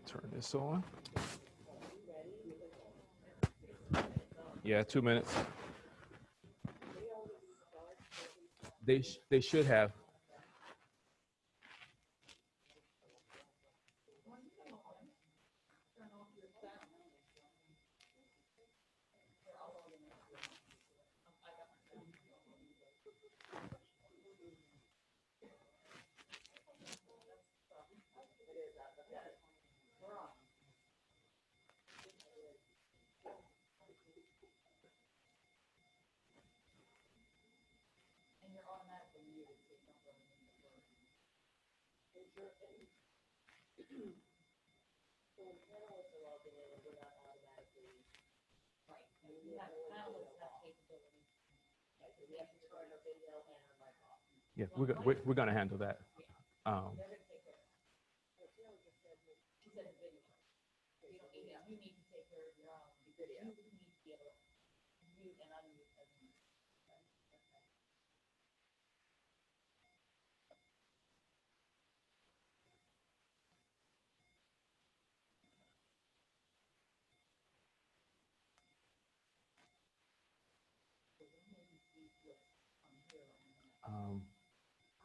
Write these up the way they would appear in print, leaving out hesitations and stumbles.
to turn this on. Yeah, 2 minutes. They should have. Yeah, we're going to handle that.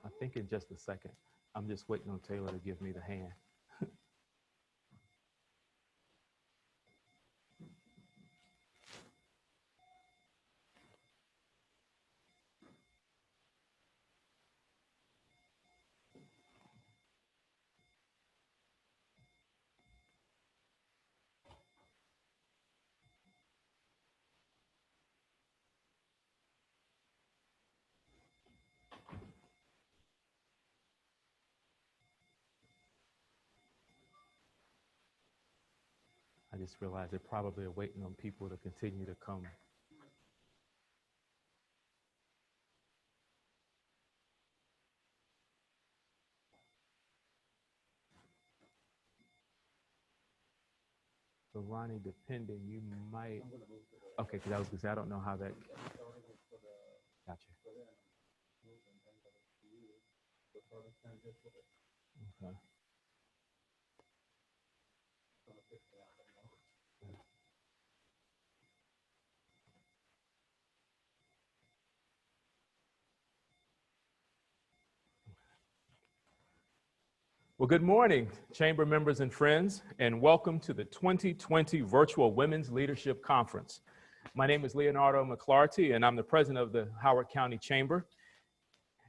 I think in just a second. I'm just waiting on Taylor to give me the hand. I just realized they're probably waiting on people to continue to come. So Ronnie, depending, you might. Okay, because I was going to say, I don't know how that. Gotcha. Okay. Well, good morning, Chamber members and friends, and welcome to the 2020 Virtual Women's Leadership Conference. My name is Leonardo McClarty, and I'm the president of the Howard County Chamber.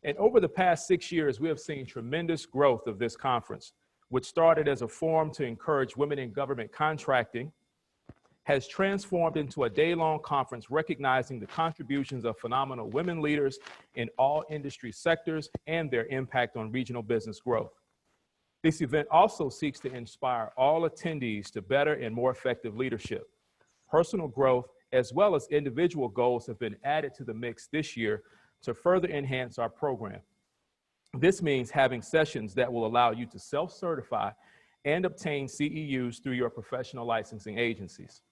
And over the past 6 years, we have seen tremendous growth of this conference, which started as a forum to encourage women in government contracting, has transformed into a day-long conference recognizing the contributions of phenomenal women leaders in all industry sectors and their impact on regional business growth. This event also seeks to inspire all attendees to better and more effective leadership. Personal growth, as well as individual goals, have been added to the mix this year to further enhance our program. This means having sessions that will allow you to self-certify and obtain CEUs through your professional licensing agencies.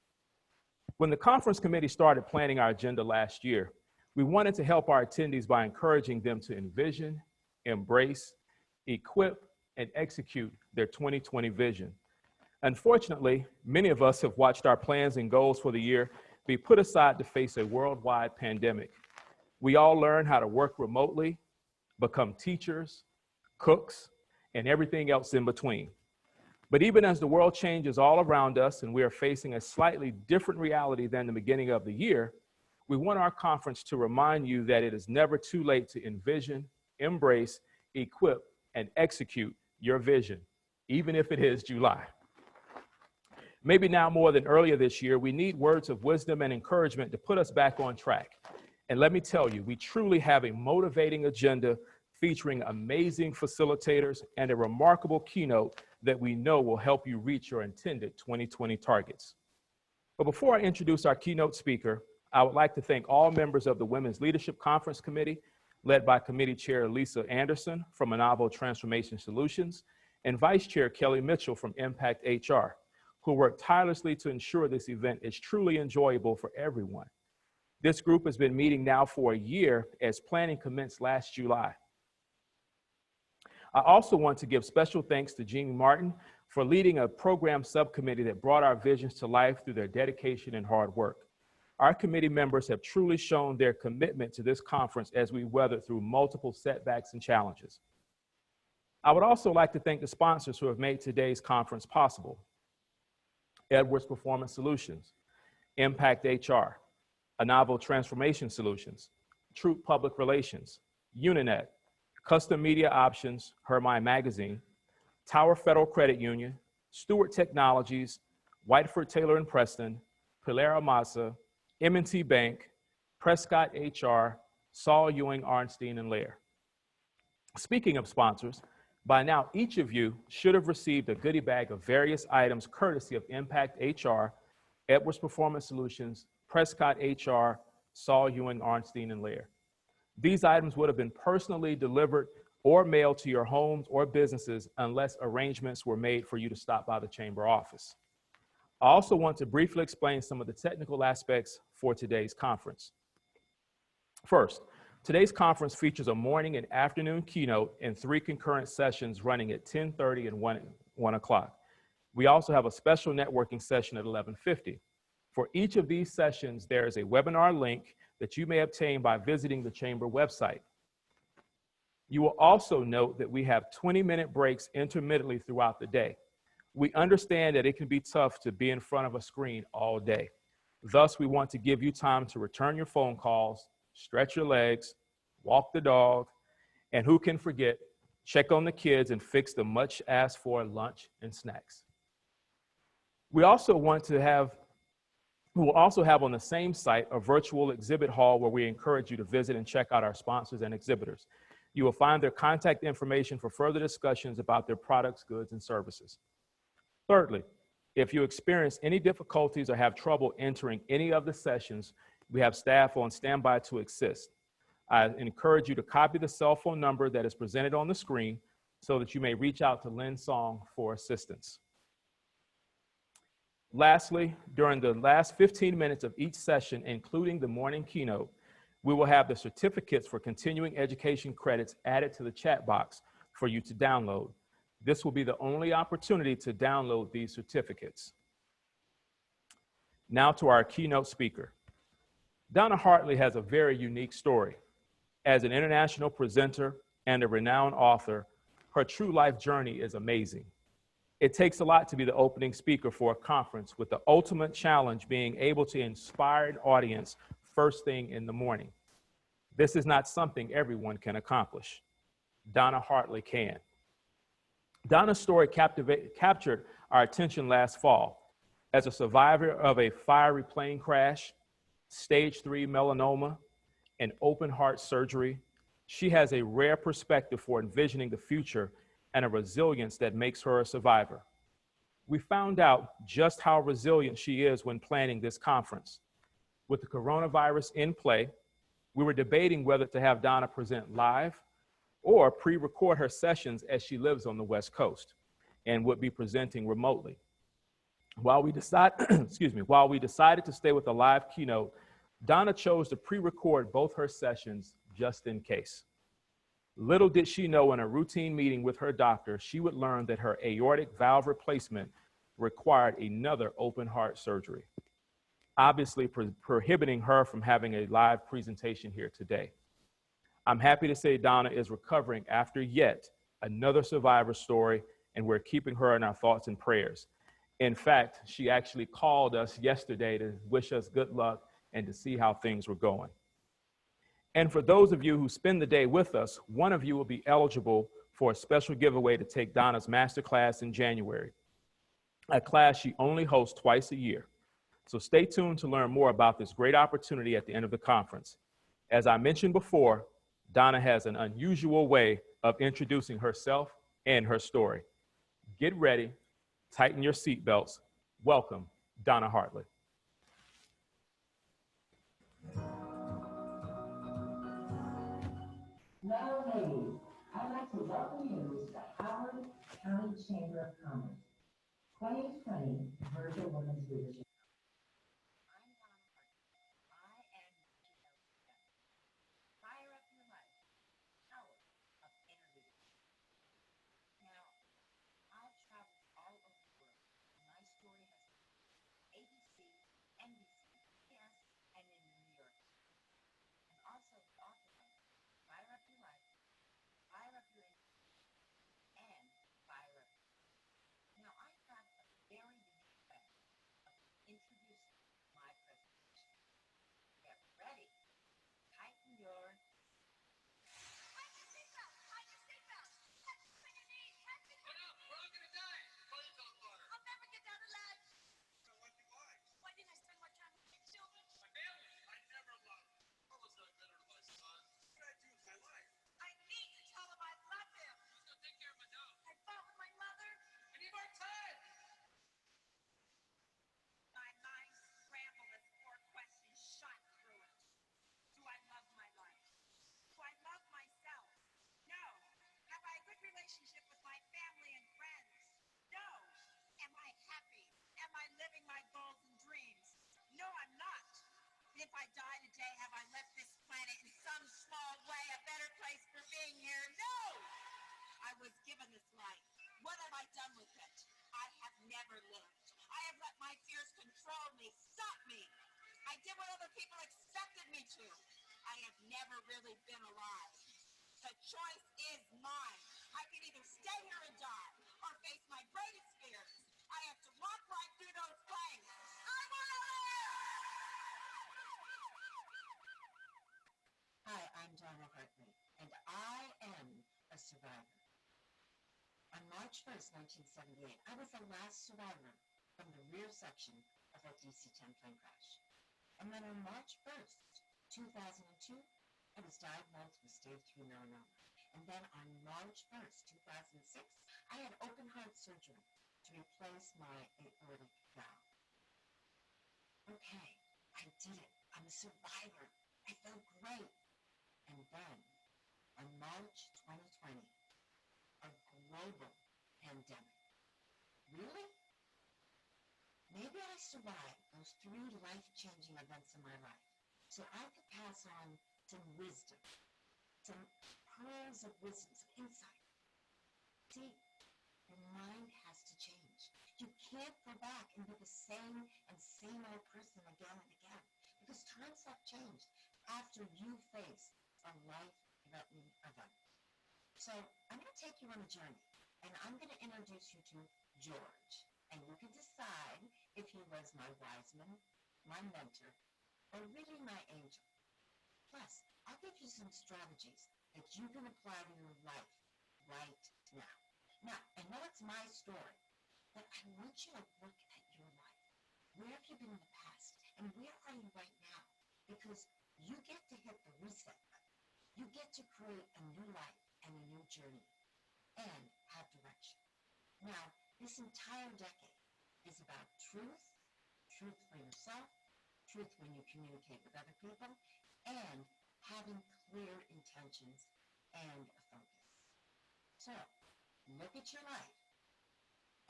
When the conference committee started planning our agenda last year, we wanted to help our attendees by encouraging them to envision, embrace, equip, and execute their 2020 vision. Unfortunately, many of us have watched our plans and goals for the year be put aside to face a worldwide pandemic. We all learn how to work remotely, become teachers, cooks, and everything else in between. But even as the world changes all around us and we are facing a slightly different reality than the beginning of the year, we want our conference to remind you that it is never too late to envision, embrace, equip, and execute your vision, even if it is July. Maybe now more than earlier this year, we need words of wisdom and encouragement to put us back on track. And let me tell you, we truly have a motivating agenda featuring amazing facilitators and a remarkable keynote that we know will help you reach your intended 2020 targets. But before I introduce our keynote speaker, I would like to thank all members of the Women's Leadership Conference Committee, led by Committee Chair Lisa Anderson from Manavo Transformation Solutions, and Vice Chair Kelly Mitchell from Impact HR, who worked tirelessly to ensure this event is truly enjoyable for everyone. This group has been meeting now for a year as planning commenced last July. I also want to give special thanks to Jeannie Martin for leading a program subcommittee that brought our visions to life through their dedication and hard work. Our committee members have truly shown their commitment to this conference as we weathered through multiple setbacks and challenges. I would also like to thank the sponsors who have made today's conference possible. Edwards Performance Solutions, Impact HR, Novel Transformation Solutions, Troop Public Relations, Uninet, Custom Media Options, Hermine Magazine, Tower Federal Credit Union, Stewart Technologies, Whiteford Taylor and Preston, Pilar Amasa, M&T Bank, Prescott HR, Saul Ewing, Arnstein, and Lair. Speaking of sponsors, by now each of you should have received a goodie bag of various items courtesy of Impact HR, Edwards Performance Solutions, Prescott HR, Saul Ewing, Arnstein, and Lair. These items would have been personally delivered or mailed to your homes or businesses unless arrangements were made for you to stop by the chamber office. I also want to briefly explain some of the technical aspects for today's conference. First, today's conference features a morning and afternoon keynote and 3 concurrent sessions running at 10:30 and 1 o'clock. We also have a special networking session at 11:50. For each of these sessions, there is a webinar link that you may obtain by visiting the chamber website. You will also note that we have 20-minute breaks intermittently throughout the day. We understand that it can be tough to be in front of a screen all day. Thus, we want to give you time to return your phone calls, stretch your legs, walk the dog, and who can forget, check on the kids and fix the much asked for lunch and snacks. We will also have on the same site a virtual exhibit hall where we encourage you to visit and check out our sponsors and exhibitors. You will find their contact information for further discussions about their products, goods, and services. Thirdly, if you experience any difficulties or have trouble entering any of the sessions, we have staff on standby to assist. I encourage you to copy the cell phone number that is presented on the screen so that you may reach out to Lynn Song for assistance. Lastly, during the last 15 minutes of each session, including the morning keynote, we will have the certificates for continuing education credits added to the chat box for you to download. This will be the only opportunity to download these certificates. Now to our keynote speaker. Donna Hartley has a very unique story. As an international presenter and a renowned author, her true life journey is amazing. It takes a lot to be the opening speaker for a conference, with the ultimate challenge being able to inspire an audience first thing in the morning. This is not something everyone can accomplish. Donna Hartley can. Donna's story captured our attention last fall. As a survivor of a fiery plane crash, stage 3 melanoma, and open heart surgery, she has a rare perspective for envisioning the future and a resilience that makes her a survivor. We found out just how resilient she is when planning this conference. With the coronavirus in play, we were debating whether to have Donna present live or pre-record her sessions, as she lives on the West Coast and would be presenting remotely. While we decided to stay with a live keynote, Donna chose to pre-record both her sessions just in case. Little did she know, in a routine meeting with her doctor, she would learn that her aortic valve replacement required another open heart surgery, obviously prohibiting her from having a live presentation here today. I'm happy to say Donna is recovering after yet another survivor story, and we're keeping her in our thoughts and prayers. In fact, she actually called us yesterday to wish us good luck and to see how things were going. And for those of you who spend the day with us, one of you will be eligible for a special giveaway to take Donna's masterclass in January, a class she only hosts twice a year. So stay tuned to learn more about this great opportunity at the end of the conference. As I mentioned before, Donna has an unusual way of introducing herself and her story. Get ready, tighten your seatbelts. Welcome, Donna Hartley. Now, ladies, I'd like to welcome you to the Howard County Chamber of Commerce 2020 Virtual Women's Leadership. I'm Donna Hartley. I am fire up your life, power of inner leadership. Now, I've traveled all over I die today, have I left this planet in some small way a better place for being here? No! I was given this life. What have I done with it? I have never lived. I have let my fears control me, stop me. I did what other people expected me to. I have never really been alive. The choice is mine. I can either stay here and die or face my greatest fears. I have to walk right through those flames. I want to live! Hi, I'm Donna Hartley, and I am a survivor. On March 1st, 1978, I was the last survivor from the rear section of that DC-10 plane crash. And then on March 1st, 2002, I was diagnosed with stage 3 melanoma. And then on March 1st, 2006, I had open heart surgery to replace my aortic valve. Okay, I did it. I'm a survivor. I felt great. And then, on March 2020, a global pandemic. Really? Maybe I survived those 3 life-changing events in my life so I could pass on some wisdom, some pearls of wisdom, some insight. See, your mind has to change. You can't go back and be the same old person again and again because times have changed after you face a life-threatening event. So I'm going to take you on a journey, and I'm going to introduce you to George, and you can decide if he was my wise man, my mentor, or really my angel. Plus, I'll give you some strategies that you can apply to your life right now. Now, I know it's my story, but I want you to look at your life. Where have you been in the past, and where are you right now? Because you get to hit the reset button. You get to create a new life and a new journey and have direction. Now, this entire decade is about truth for yourself, truth when you communicate with other people, and having clear intentions and a focus. So, look at your life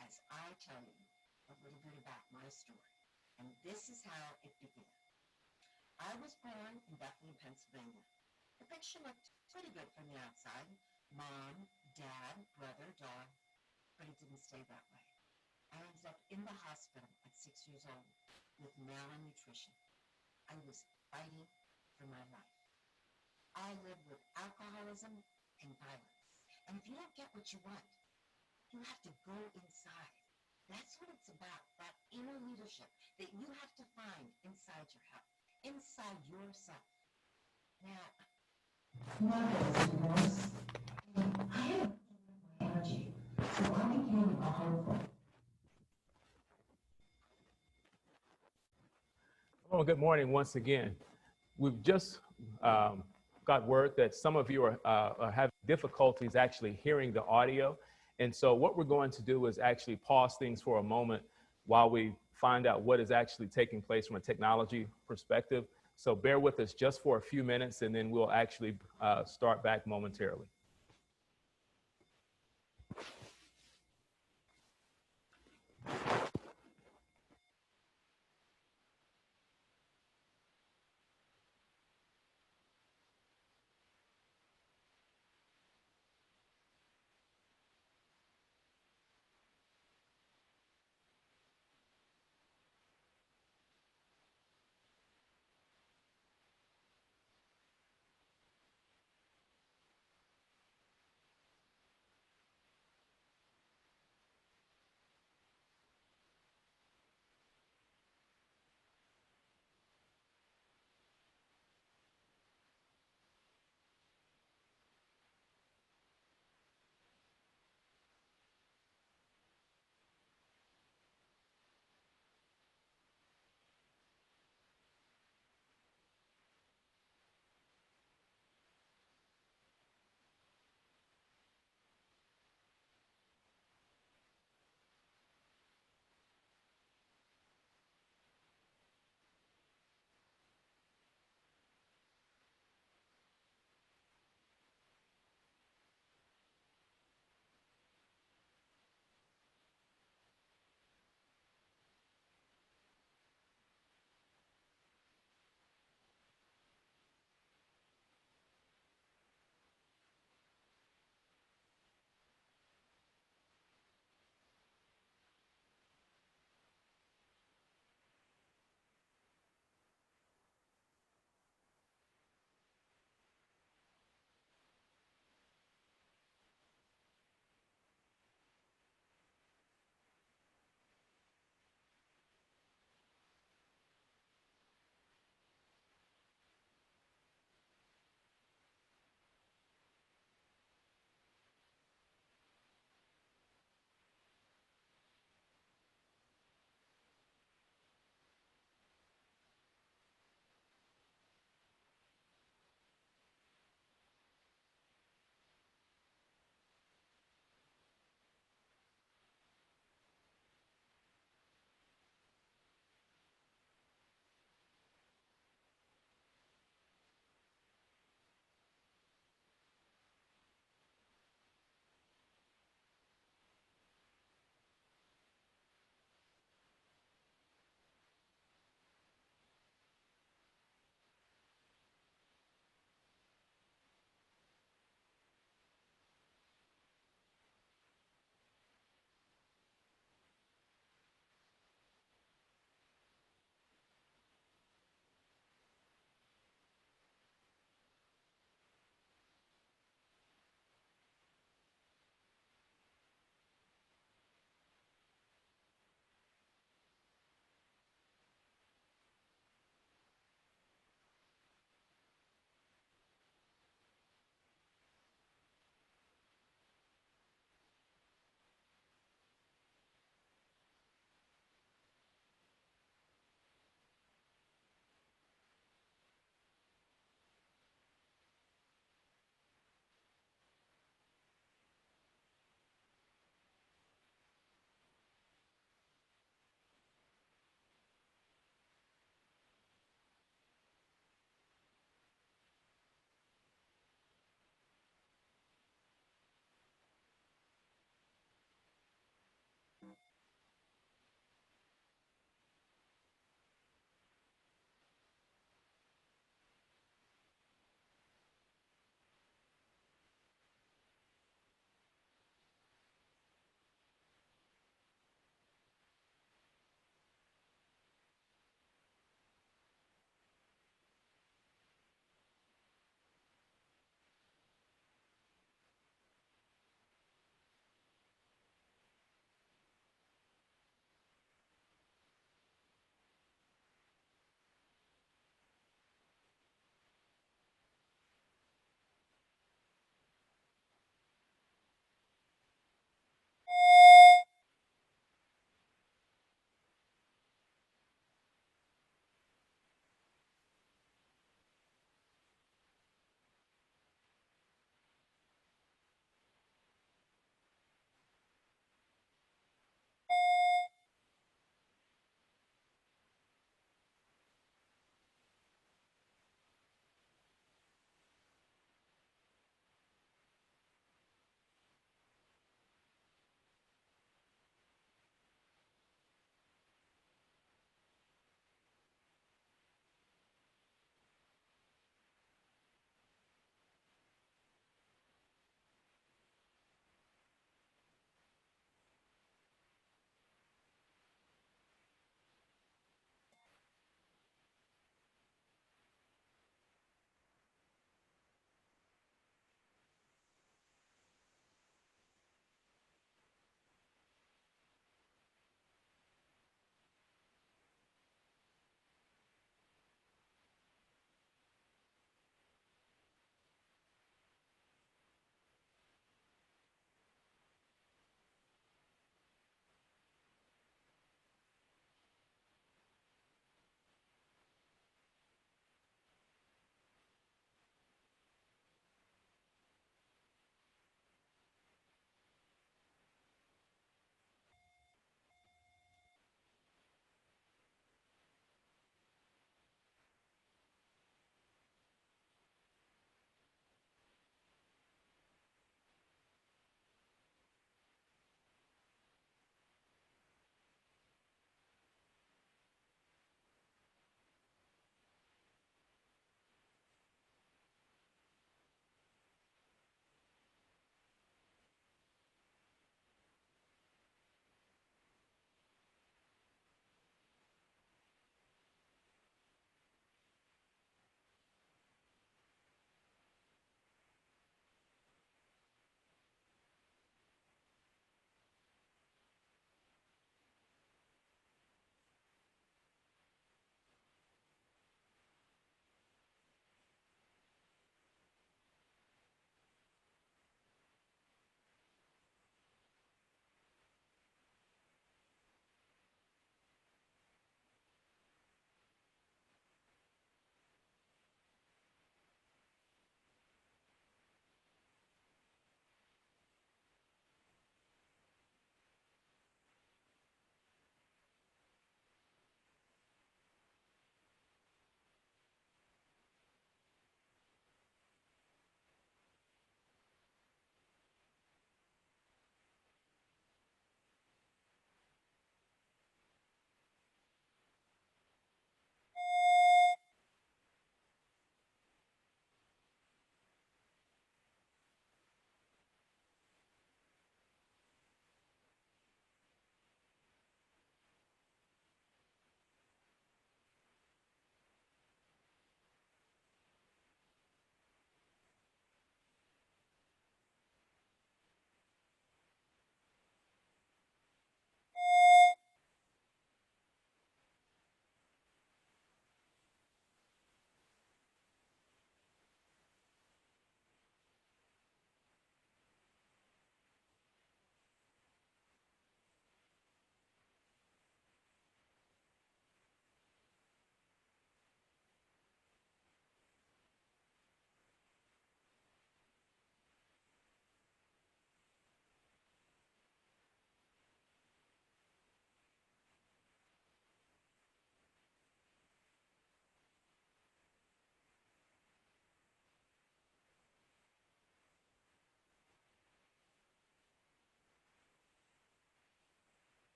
as I tell you a little bit about my story. And this is how it began. I was born in Bethlehem, Pennsylvania. The picture looked pretty good from the outside. Mom, dad, brother, dog. But it didn't stay that way. I ended up in the hospital at 6 years old with malnutrition. I was fighting for my life. I lived with alcoholism and violence. And if you don't get what you want, you have to go inside. That's what it's about, that inner leadership that you have to find inside your health, inside yourself. Now, I had my energy, so I became a hopeful. Well, good morning once again. We've just got word that some of you are having difficulties actually hearing the audio. And so what we're going to do is actually pause things for a moment while we find out what is actually taking place from a technology perspective. So bear with us just for a few minutes, and then we'll actually start back momentarily.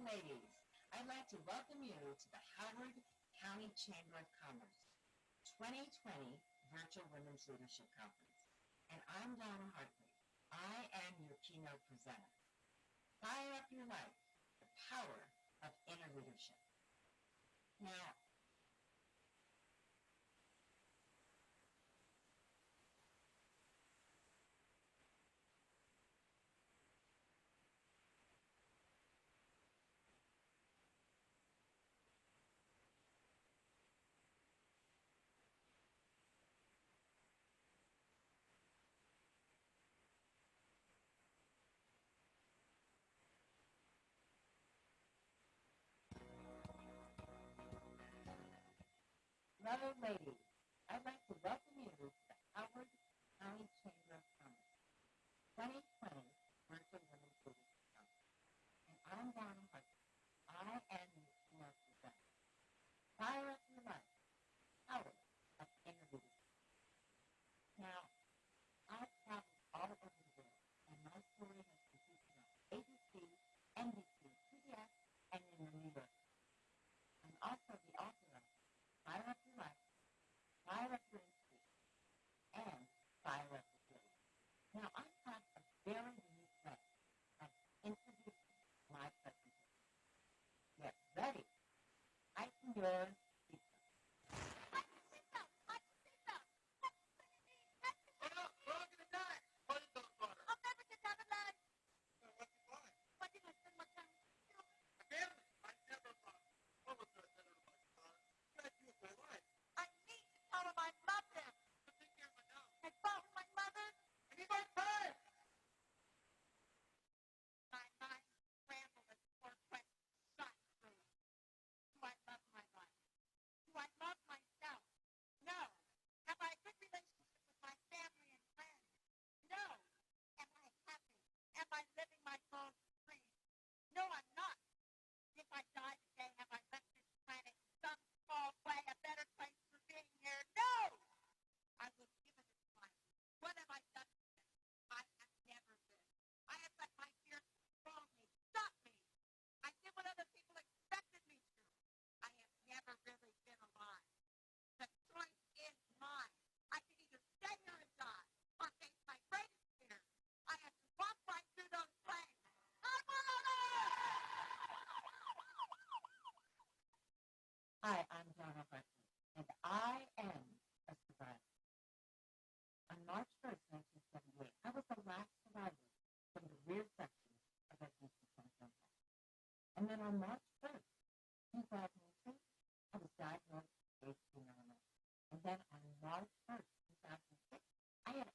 ladies. I'd like to welcome you to the Howard County Chamber of Commerce 2020 Virtual Women's Leadership Conference. And I'm Donna Hartley. I am your keynote presenter. Fire up your life, the power of inner leadership. Now, hello, ladies. I'd like to welcome you to the Howard County Chamber of Commerce 2020 Virtual Women's Leadership Conference. And I'm Donna Hartley. I am your keynote presenter. Fire up your life, power of inner leadership. Now, I've traveled all over the world, and my story has been featured on ABC, NBC, CBS, and in the New York. I'm also the author of Fire Up Your Life, Fire Up Your Industry, and Fire Up Your City. Now, I have a very unique way of introducing my presentation. Get ready. Tighten your seatbelt. I need to tell him I love him. And follow my mother. My mind scrambled as four questions shot through. Do I love my life? Do I love myself? No. Have I a good relationship with my family and friends? No. Am I happy? Am I living my goals free? No, I'm not. If I die today, have I left this planet in some small way a better place for being here? No! I was given this life. What have I done with it? I have never lived. I have let my fears control me, stop me. I did what other people expected me to. I have never really been alive. The choice is mine. I can either stay here and die or face my greatest fears. I have to walk right through those flames. I want to Hi, I'm Donna Hartley, and I am a survivor. On March 1st, 1978, I was the last survivor from the rear section of a Center impact. And then on March 1st, 2002, I was diagnosed with stage 2 melanoma. And then on March 1st, 2006, I had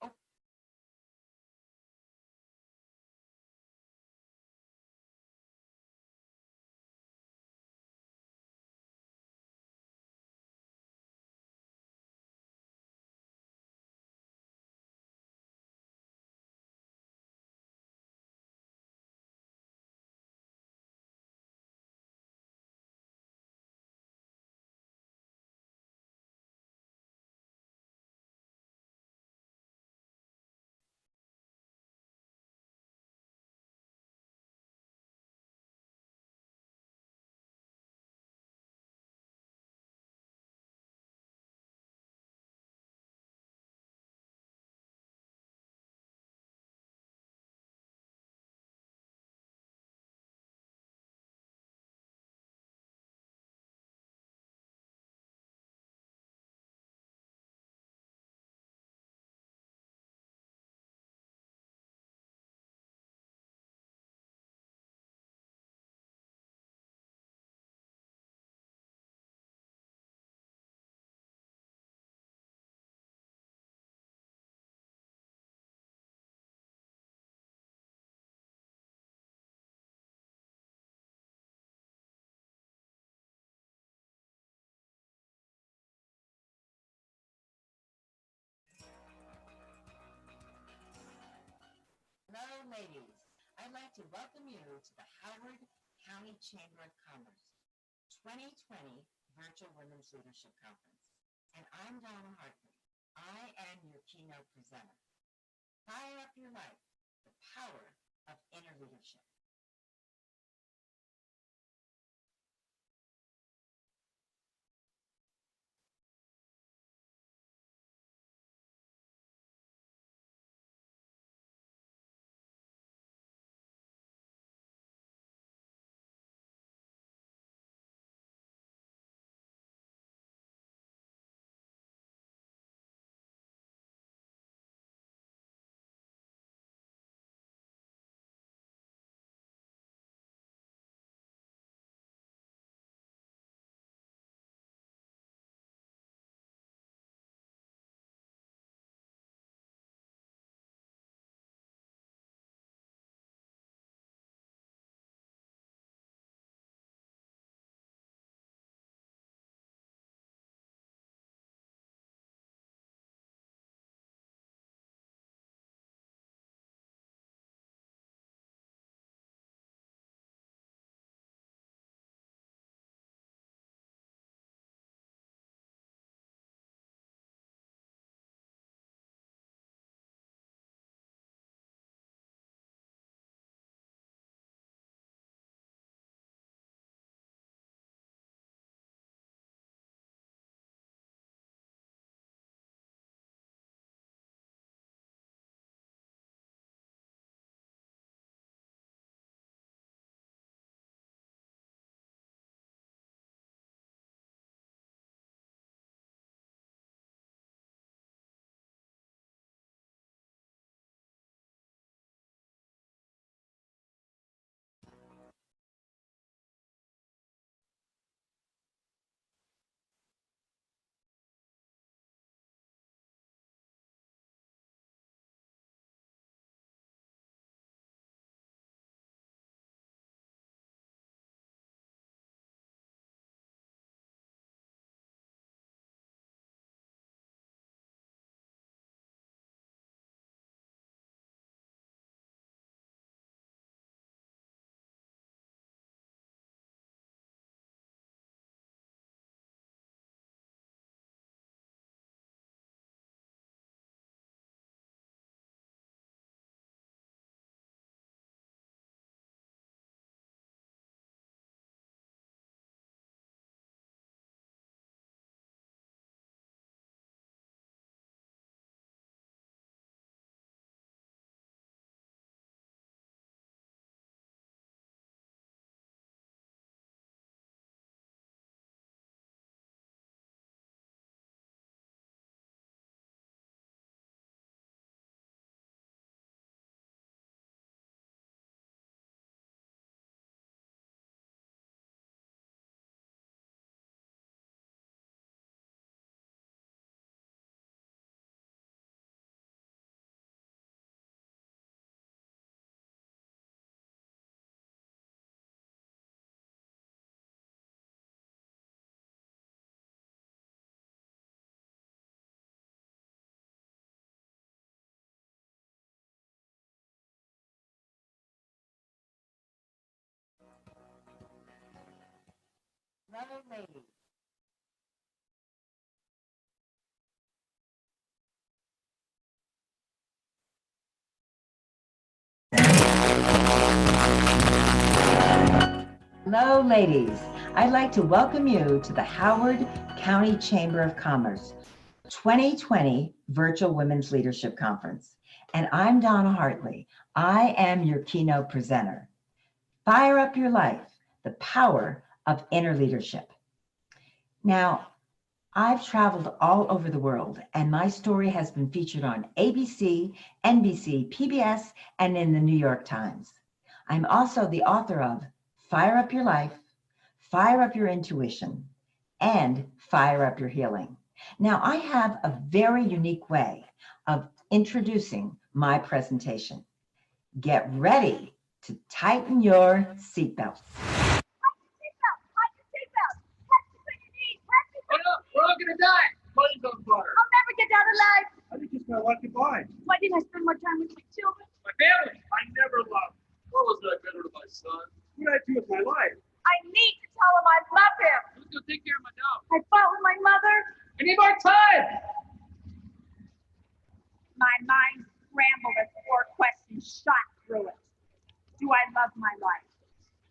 Hello, ladies. I'd like to welcome you to the Howard County Chamber of Commerce 2020 Virtual Women's Leadership Conference. And I'm Donna Hartley. I am your keynote presenter. Fire up your life, the power of inner leadership. Hello, ladies. Hello, ladies. I'd like to welcome you to the Howard County Chamber of Commerce 2020 Virtual Women's Leadership Conference. And I'm Donna Hartley. I am your keynote presenter. Fire up your life, the power of inner leadership. Now, I've traveled all over the world, and my story has been featured on ABC, NBC, PBS, and in the New York Times. I'm also the author of Fire Up Your Life, Fire Up Your Intuition, and Fire Up Your Healing. Now, I have a very unique way of introducing my presentation. Get ready to tighten your seatbelt. We're all gonna die. Plane's on fire. I'll never get out alive. I think it's my lucky blind. Why didn't I spend more time with my children? My family. I never loved. What was I better to my son? What did I do with my life? I need to tell him I love him. Who's gonna take care of my dog? I fought with my mother. I need more time. My mind scrambled as 4 questions shot through it. Do I love my life?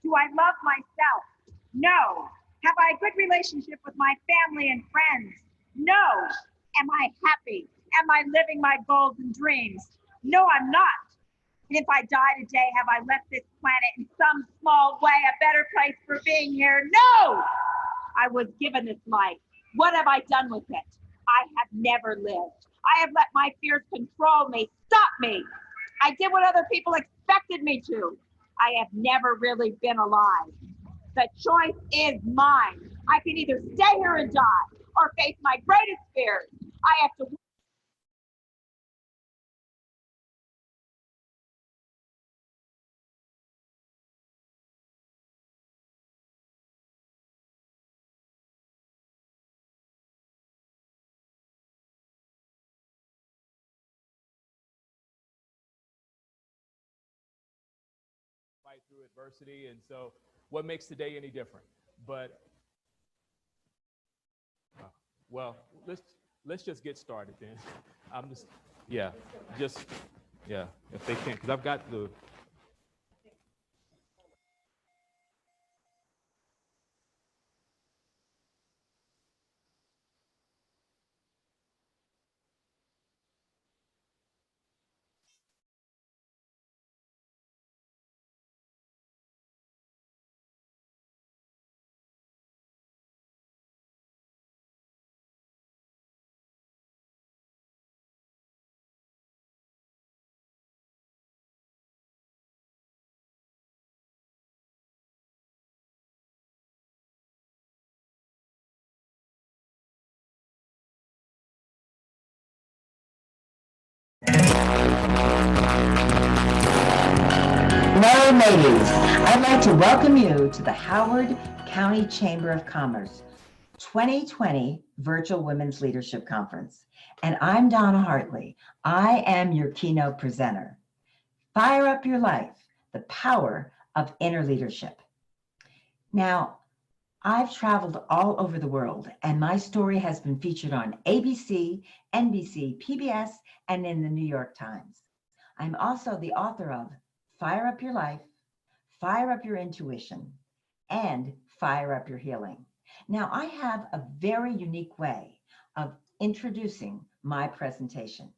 Do I love myself? No. Have I a good relationship with my family and friends? No. Am I happy? Am I living my goals and dreams? No, I'm not. And if I die today, have I left this planet in some small way a better place for being here? No! I was given this life. What have I done with it? I have never lived. I have let my fears control me, stop me. I did what other people expected me to. I have never really been alive. The choice is mine. I can either stay here and die or face my greatest fears. I have to. Fight through adversity, and so what makes today any different? But well, let's just get started then. I'm just yeah, if they can, because I've got the. Hello, ladies. I'd like to welcome you to the Howard County Chamber of Commerce 2020 Virtual Women's Leadership Conference. And I'm Donna Hartley. I am your keynote presenter. Fire up your life, the power of inner leadership. Now, I've traveled all over the world, and my story has been featured on ABC, NBC, PBS, and in the New York Times. I'm also the author of Fire Up Your Life, Fire Up Your Intuition, and Fire Up Your Healing. Now, I have a very unique way of introducing my presentation.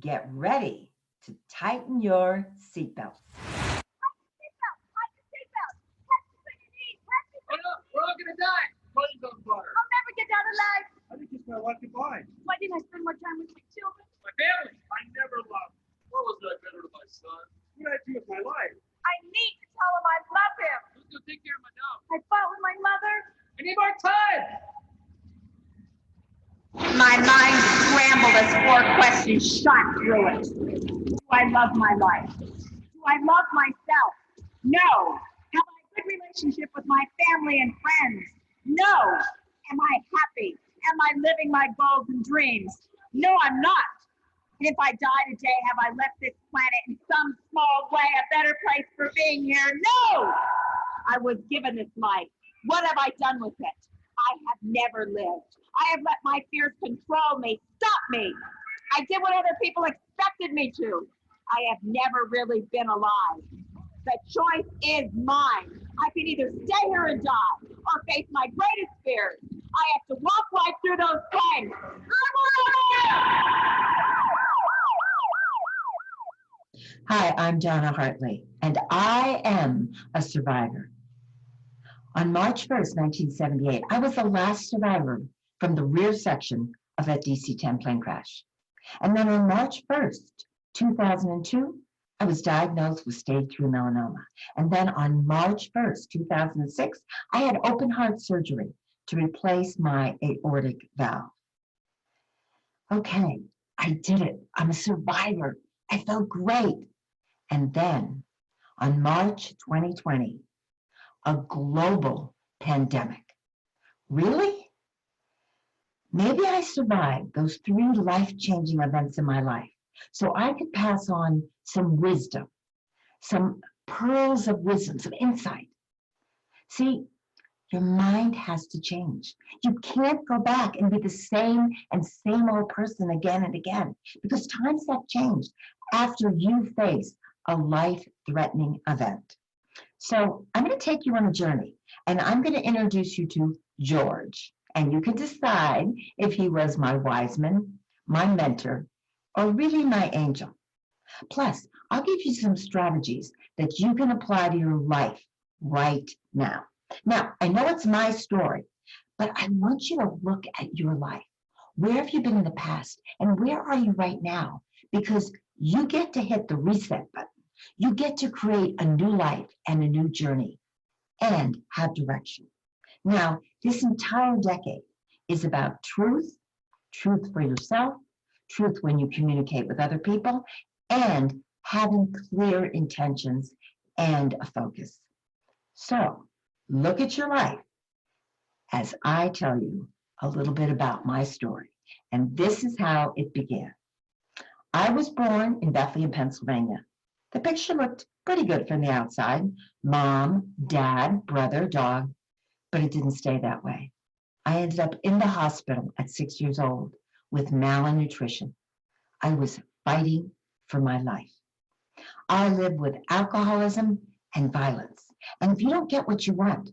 Get ready to tighten your seatbelt. We're all gonna die. Plane's on fire. I'll never get out alive. I think it's my lucky blind. Why didn't I spend more time with my children? My family. I never loved. What was I better to my son? What did I do with my life? I need to tell him I love him. Who's gonna take care of my dog? I fought with my mother. I need more time. My mind scrambled as 4 questions shot through it. Do I love my life? Do I love myself? No. Have I a good relationship with my family and friends? No. Am I happy? Am I living my goals and dreams? No, I'm not. And if I die today, have I left this planet in some small way a better place for being here? No! I was given this life. What have I done with it? I have never lived. I have let my fears control me, stop me. I did what other people expected me to. I have never really been alive. The choice is mine. I can either stay here and die or face my greatest fears. I have to walk right through those flames. Hi, I'm Donna Hartley, and I am a survivor. On March 1st, 1978, I was the last survivor from the rear section of that DC-10 plane crash. And then on March 1st, 2002, I was diagnosed with stage 3 melanoma. And then on March 1st, 2006, I had open heart surgery to replace my aortic valve. Okay, I did it. I'm a survivor. I felt great. And then on March 2020, a global pandemic. Really? Maybe I survived those 3 life-changing events in my life so I could pass on some wisdom, some pearls of wisdom, some insight. See, your mind has to change. You can't go back and be the same old person again and again because times have changed after you face a life-threatening event. So I'm going to take you on a journey, and I'm going to introduce you to George, and you can decide if he was my wise man, my mentor, or really my angel. Plus, I'll give you some strategies that you can apply to your life right now. Now, I know it's my story, but I want you to look at your life. Where have you been in the past, and where are you right now? Because you get to hit the reset button. You get to create a new life and a new journey and have direction. Now, this entire decade is about truth, truth for yourself, truth when you communicate with other people, and having clear intentions and a focus. So, look at your life as I tell you a little bit about my story. And this is how it began. I was born in Bethlehem, Pennsylvania. The picture looked pretty good from the outside. Mom, dad, brother, dog, but it didn't stay that way. I ended up in the hospital at 6 years old with malnutrition. I was fighting for my life. I lived with alcoholism and violence. And if you don't get what you want,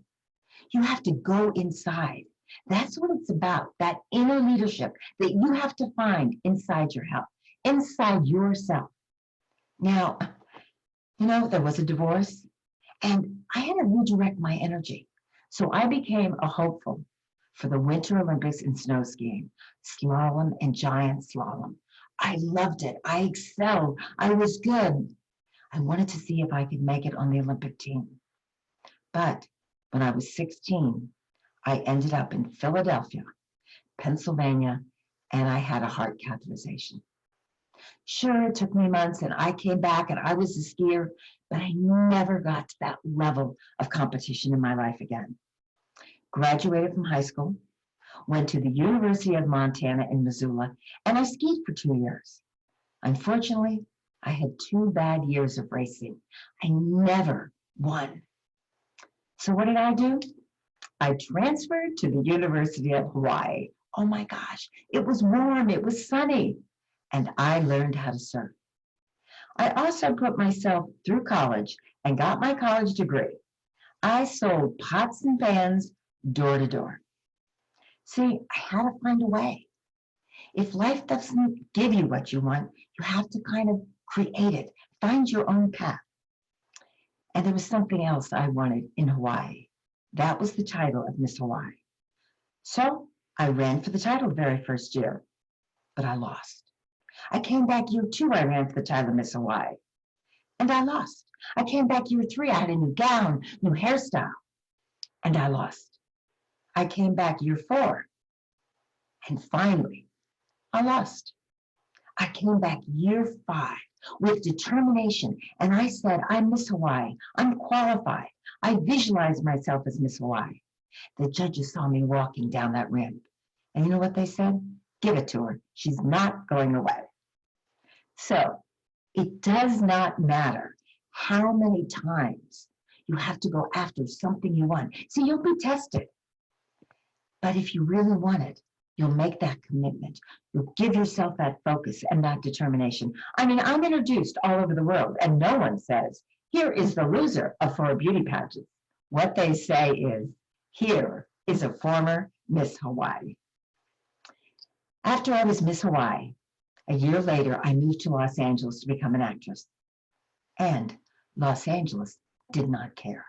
you have to go inside. That's what it's about, that inner leadership that you have to find inside your health, inside yourself. Now, there was a divorce, and I had to redirect my energy. So I became a hopeful for the Winter Olympics in snow skiing, slalom and giant slalom. I loved it. I excelled. I was good. I wanted to see if I could make it on the Olympic team. But when I was 16, I ended up in Philadelphia, Pennsylvania, and I had a heart catheterization. Sure, it took me months, and I came back, and I was a skier, but I never got to that level of competition in my life again. Graduated from high school, went to the University of Montana in Missoula, and I skied for 2 years. Unfortunately, I had 2 bad years of racing. I never won. So what did I do? I transferred to the University of Hawaii. Oh my gosh, it was warm, it was sunny, and I learned how to surf. I also put myself through college and got my college degree. I sold pots and pans door to door. See, I had to find a way. If life doesn't give you what you want, you have to kind of create it, find your own path. And there was something else I wanted in Hawaii. That was the title of Miss Hawaii. So I ran for the title the very first year, but I lost. I came back year 2, I ran for the title of Miss Hawaii, and I lost. I came back year 3, I had a new gown, new hairstyle, and I lost. I came back year 4, and finally, I lost. I came back year 5 with determination, and I said, I'm Miss Hawaii, I'm qualified. I visualized myself as Miss Hawaii. The judges saw me walking down that ramp, and you know what they said? Give it to her. She's not going away. So it does not matter how many times You have to go after something you want. See, you'll be tested. But if you really want it, you'll make that commitment. You'll give yourself that focus and that determination. I mean, I'm introduced all over the world, and no one says, here is the loser for a beauty pageant. What they say is, here is a former Miss Hawaii. After I was Miss Hawaii, a year later, I moved to Los Angeles to become an actress. And Los Angeles did not care.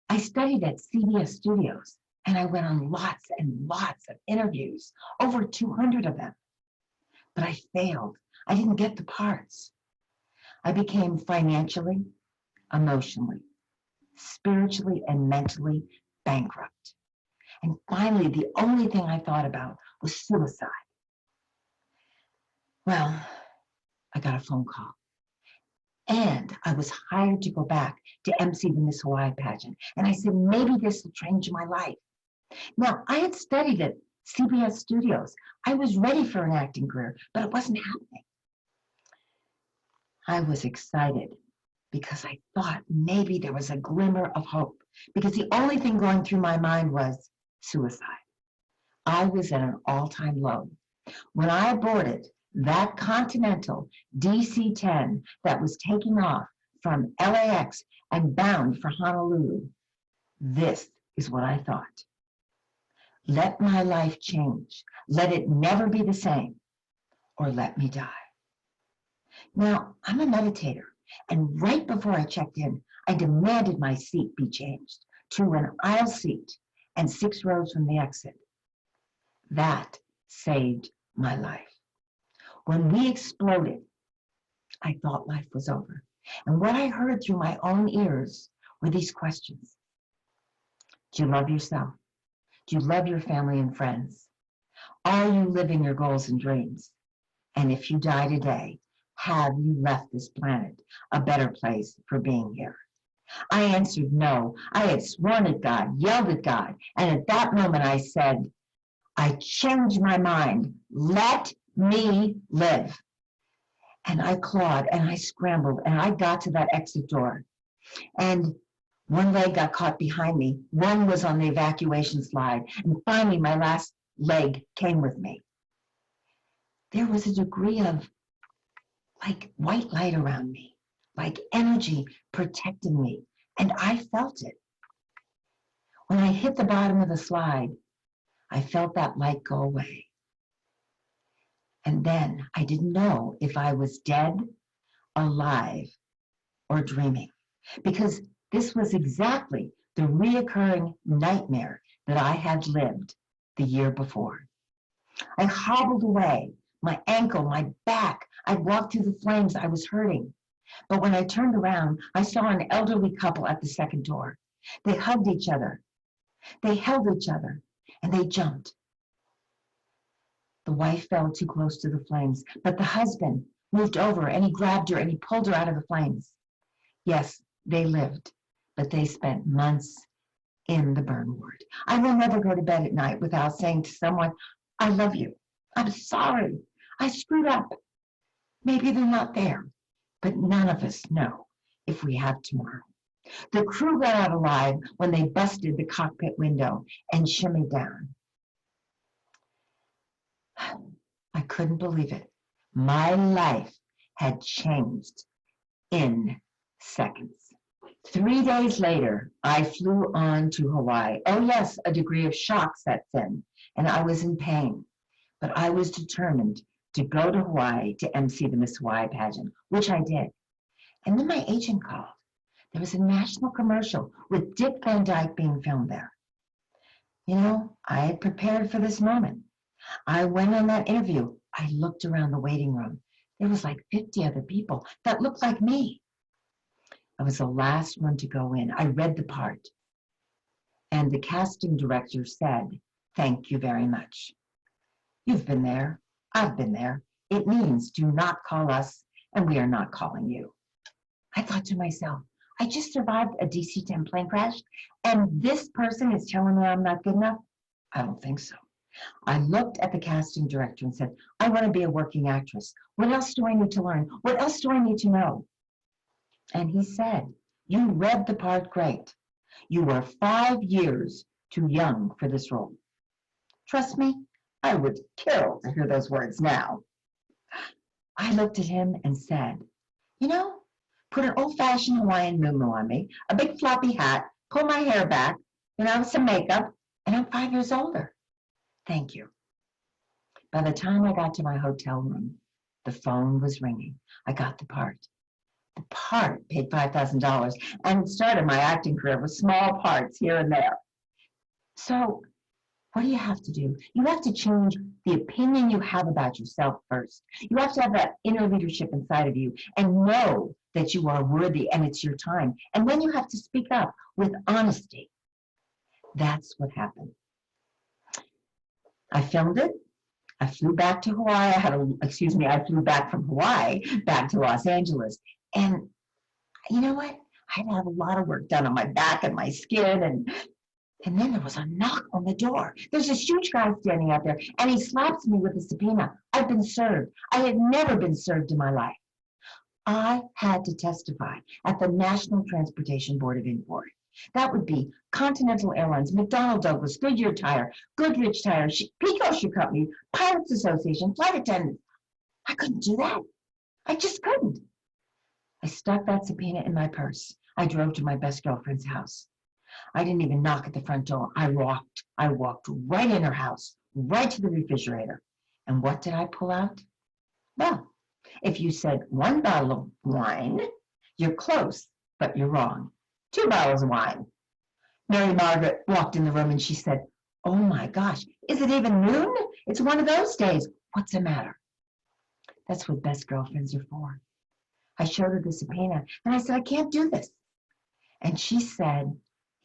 I studied at CBS Studios, and I went on lots and lots of interviews, over 200 of them. But I failed. I didn't get the parts. I became financially, emotionally, spiritually, and mentally bankrupt. And finally, the only thing I thought about was suicide. Well, I got a phone call. And I was hired to go back to MC the Miss Hawaii pageant. And I said, maybe this will change my life. Now, I had studied at CBS Studios. I was ready for an acting career, but it wasn't happening. I was excited because I thought maybe there was a glimmer of hope, because the only thing going through my mind was suicide. I was at an all-time low. When I boarded that Continental DC-10 that was taking off from LAX and bound for Honolulu, this is what I thought. Let my life change. Let it never be the same, or let me die. Now, I'm a meditator, and right before I checked in, I demanded my seat be changed to an aisle seat and 6 rows from the exit. That saved my life. When we exploded, I thought life was over. And what I heard through my own ears were these questions. Do you love yourself? Do you love your family and friends? Are you living your goals and dreams? And if you die today, have you left this planet a better place for being here? I answered no. I had sworn at God, yelled at God, and at that moment I said, I changed my mind. Let me live. And I clawed and I scrambled and I got to that exit door. And one leg got caught behind me. One was on the evacuation slide. And finally, my last leg came with me. There was a degree of like white light around me, like energy protecting me. And I felt it. When I hit the bottom of the slide, I felt that light go away. And then I didn't know if I was dead, alive, or dreaming, because this was exactly the reoccurring nightmare that I had lived the year before. I hobbled away, my ankle, my back. I walked through the flames. I was hurting. But when I turned around, I saw an elderly couple at the second door. They hugged each other. They held each other, and they jumped. The wife fell too close to the flames, but the husband moved over and he grabbed her and he pulled her out of the flames. Yes, they lived, but they spent months in the burn ward. I will never go to bed at night without saying to someone, I love you. I'm sorry. I screwed up. Maybe they're not there, but none of us know if we have tomorrow. The crew got out alive when they busted the cockpit window and shimmied down. I couldn't believe it. My life had changed in seconds. 3 days later, I flew on to Hawaii. Oh yes, a degree of shock sets in, and I was in pain. But I was determined to go to Hawaii to MC the Miss Hawaii pageant, which I did. And then my agent called. There was a national commercial with Dick Van Dyke being filmed there. You know, I had prepared for this moment. I went on that interview. I looked around the waiting room. There was like 50 other people that looked like me. I was the last one to go in. I read the part. And the casting director said, thank you very much. You've been there. I've been there. It means do not call us, and we are not calling you. I thought to myself, I just survived a DC-10 plane crash, and this person is telling me I'm not good enough? I don't think so. I looked at the casting director and said, I want to be a working actress. What else do I need to learn? What else do I need to know? And he said, You read the part great. You were 5 years too young for this role. Trust me, I would kill to hear those words now. I looked at him and said, you know, put an old-fashioned Hawaiian muumuu on me, a big floppy hat, pull my hair back, with some makeup, and I'm 5 years older. Thank you. By the time I got to my hotel room, the phone was ringing. I got the part. The part paid $5,000 and started my acting career with small parts here and there. So what do you have to do? You have to change the opinion you have about yourself first. You have to have that inner leadership inside of you and know that you are worthy and it's your time. And then you have to speak up with honesty. That's what happened. I filmed it. I flew back to Hawaii. I flew back from Hawaii back to Los Angeles. And you know what? I had to have a lot of work done on my back and my skin. And then there was a knock on the door. There's this huge guy standing out there, and he slaps me with a subpoena. I've been served. I had never been served in my life. I had to testify at the National Transportation Board of Inquiry. That would be Continental Airlines, McDonnell Douglas, Goodyear Tire, Goodrich Tire, Pico Shoe Company, Pilots Association, flight attendants. I couldn't do that. I just couldn't. I stuck that subpoena in my purse. I drove to my best girlfriend's house. I didn't even knock at the front door. I walked right in her house, right to the refrigerator. And what did I pull out? Well, if you said 1 bottle of wine, you're close, but you're wrong. 2 bottles of wine. Mary Margaret walked in the room and she said, oh my gosh, is it even noon? It's one of those days. What's the matter? That's what best girlfriends are for. I showed her the subpoena and I said, I can't do this. And she said,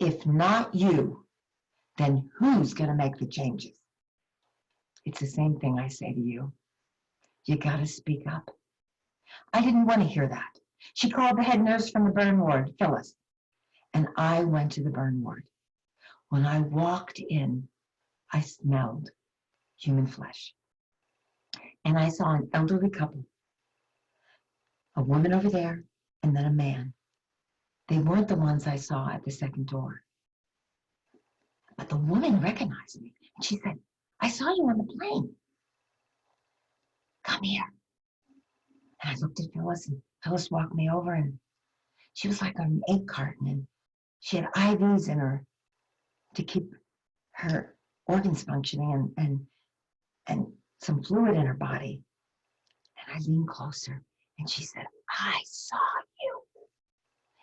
if not you, then who's going to make the changes? It's the same thing I say to you. You got to speak up. I didn't want to hear that. She called the head nurse from the burn ward, Phyllis, and I went to the burn ward. When I walked in, I smelled human flesh. And I saw an elderly couple, a woman over there, and then a man. They weren't the ones I saw at the second door. But the woman recognized me, and she said, I saw you on the plane. Come here. And I looked at Phyllis, and Phyllis walked me over, and she was like on an egg carton, and she had IVs in her to keep her organs functioning and some fluid in her body. And I leaned closer, and she said, I saw you.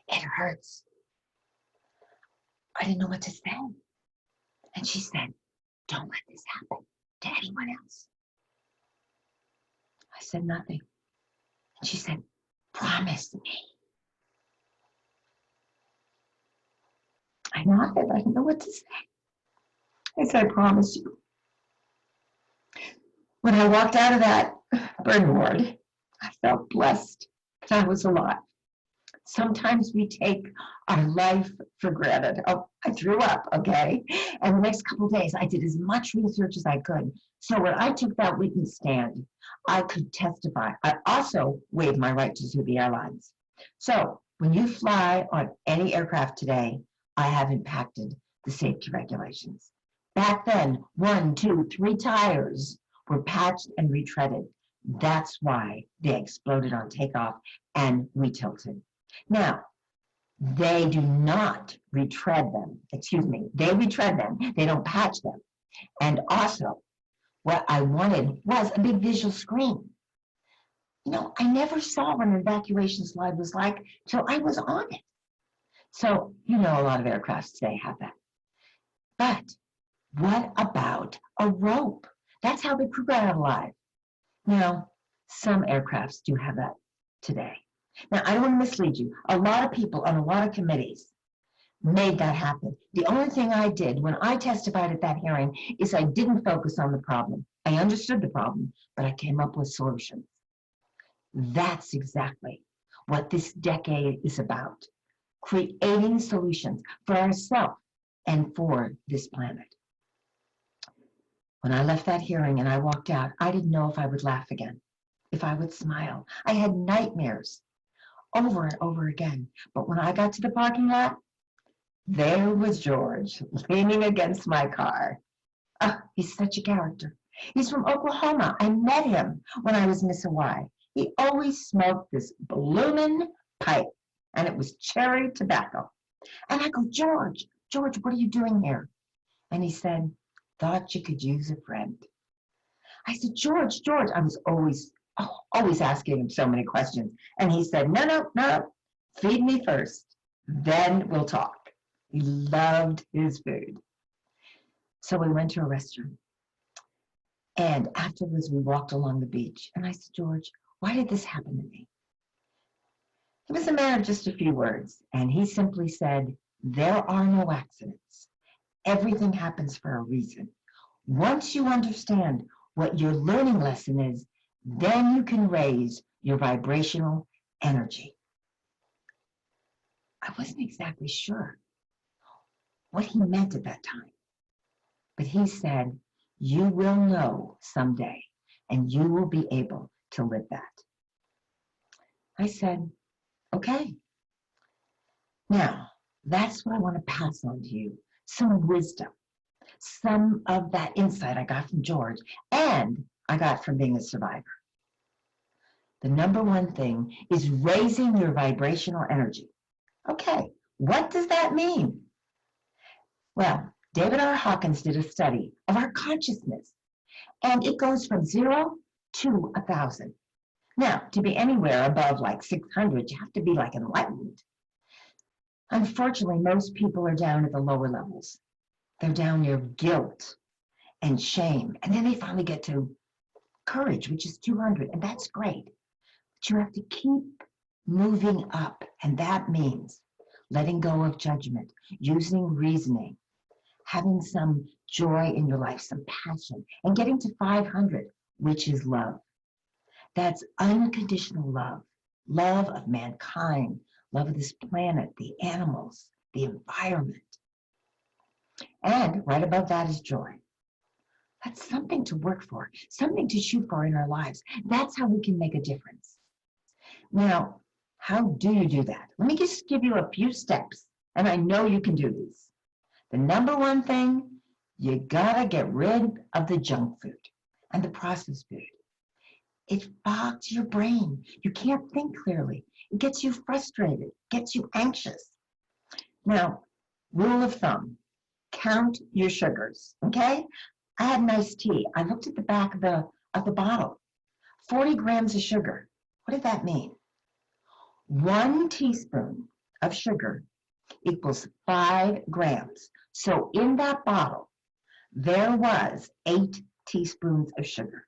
It hurts. I didn't know what to say. And she said, don't let this happen to anyone else. I said nothing. And she said, promise me. I nodded. I didn't know what to say. I said, I promise you. When I walked out of that burn ward, I felt blessed that I was alive. Sometimes we take our life for granted. Oh, I threw up, okay? And the next couple of days, I did as much research as I could. So when I took that witness stand, I could testify. I also waived my right to sue the airlines. So when you fly on any aircraft today, I have impacted the safety regulations. Back then, 1, 2, 3 tires were patched and retreaded. That's why they exploded on takeoff and we tilted. Now, they do not retread them. Excuse me, they retread them. They don't patch them. And also, what I wanted was a big visual screen. You know, I never saw what an evacuation slide was like till I was on it. So, you know, a lot of aircrafts today have that. But what about a rope? That's how the crew got out alive. Now, some aircrafts do have that today. Now, I don't want to mislead you. A lot of people on a lot of committees made that happen. The only thing I did when I testified at that hearing is I didn't focus on the problem. I understood the problem, but I came up with solutions. That's exactly what this decade is about. Creating solutions for ourselves and for this planet. When I left that hearing and I walked out, I didn't know if I would laugh again, if I would smile. I had nightmares. over and over again. But when I got to the parking lot, there was George leaning against my car. Oh, he's such a character. He's from Oklahoma. I met him when I was Miss Hawaii. He always smoked this bloomin' pipe, and it was cherry tobacco. And I go, George, what are you doing here? And he said, thought you could use a friend. I said, George, I was always asking him so many questions. And he said, no, feed me first, then we'll talk. He loved his food. So we went to a restaurant. And afterwards, we walked along the beach. And I said, George, why did this happen to me? It was a man of just a few words. And he simply said, there are no accidents. Everything happens for a reason. Once you understand what your learning lesson is, then you can raise your vibrational energy. I wasn't exactly sure what he meant at that time. But he said, you will know someday, and you will be able to live that. I said, okay. Now, that's what I want to pass on to you, some wisdom, some of that insight I got from George, and I got from being a survivor. The number one thing is raising your vibrational energy. Okay, what does that mean? Well, David R. Hawkins did a study of our consciousness, and it goes from 0 to 1,000. Now, to be anywhere above like 600, you have to be like enlightened. Unfortunately, most people are down at the lower levels. They're down near guilt and shame, and then they finally get to courage, which is 200, and that's great. But you have to keep moving up, and that means letting go of judgment, using reasoning, having some joy in your life, some passion, and getting to 500, which is love. That's unconditional love, love of mankind, love of this planet, the animals, the environment. And right above that is joy. That's something to work for, something to shoot for in our lives. That's how we can make a difference. Now, how do you do that? Let me just give you a few steps, and I know you can do these. The number one thing, you gotta get rid of the junk food and the processed food. It fogs your brain. You can't think clearly. It gets you frustrated, gets you anxious. Now, rule of thumb, count your sugars, okay? I had an iced tea. I looked at the back of the bottle. 40 grams of sugar. What did that mean? 1 teaspoon of sugar equals 5 grams. So in that bottle, there was 8 teaspoons of sugar.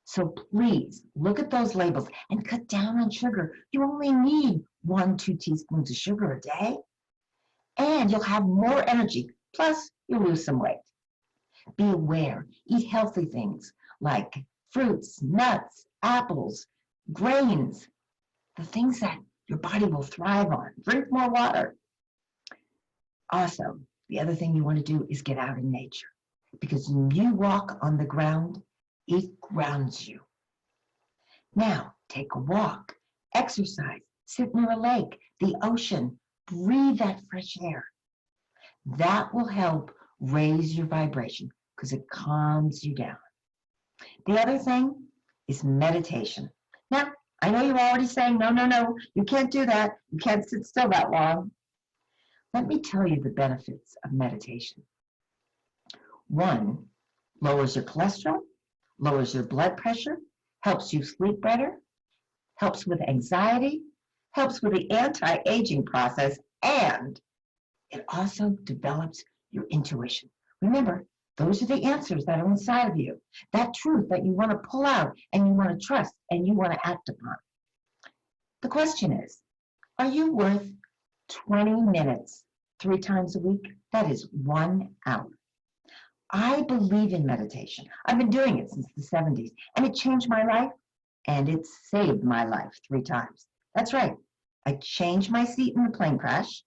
So please look at those labels and cut down on sugar. You only need 1-2 teaspoons of sugar a day, and you'll have more energy. Plus, you'll lose some weight. Be aware. Eat healthy things like fruits, nuts, apples, grains, the things that your body will thrive on. Drink more water. Also, the other thing you want to do is get out in nature, because when you walk on the ground, it grounds you. Now, take a walk, exercise, sit near a lake, the ocean, breathe that fresh air. That will help raise your vibration because it calms you down. The other thing is meditation. Now, I know you're already saying, no, you can't do that. You can't sit still that long. Let me tell you the benefits of meditation. 1, lowers your cholesterol, lowers your blood pressure, helps you sleep better, helps with anxiety, helps with the anti-aging process, and it also develops your intuition. Remember, those are the answers that are inside of you, that truth that you want to pull out and you want to trust and you want to act upon. The question is, are you worth 20 minutes 3 times a week? That is 1 hour. I believe in meditation. I've been doing it since the 70s, and it changed my life, and it saved my life 3 times. That's right. I changed my seat in the plane crash.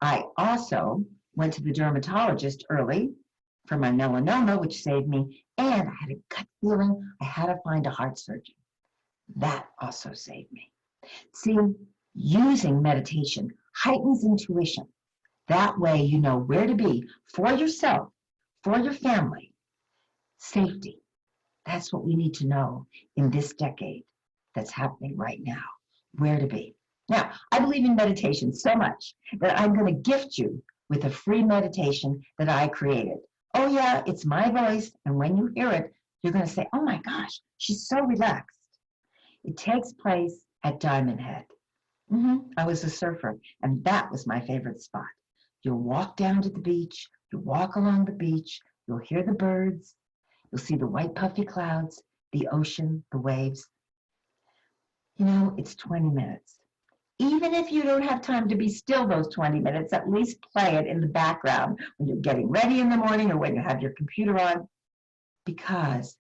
I also went to the dermatologist early for my melanoma, which saved me, and I had a gut feeling I had to find a heart surgeon. That also saved me. See, using meditation heightens intuition. That way you know where to be for yourself, for your family. Safety. That's what we need to know in this decade that's happening right now, where to be. Now, I believe in meditation so much that I'm going to gift you with a free meditation that I created. Oh yeah, it's my voice, and when you hear it, you're going to say, oh my gosh, she's so relaxed. It takes place at Diamond Head. I was a surfer, and that was my favorite spot. You'll walk down to the beach, you'll walk along the beach, you'll hear the birds, you'll see the white puffy clouds, the ocean, the waves. You know, it's 20 minutes. Even if you don't have time to be still those 20 minutes, at least play it in the background when you're getting ready in the morning or when you have your computer on, because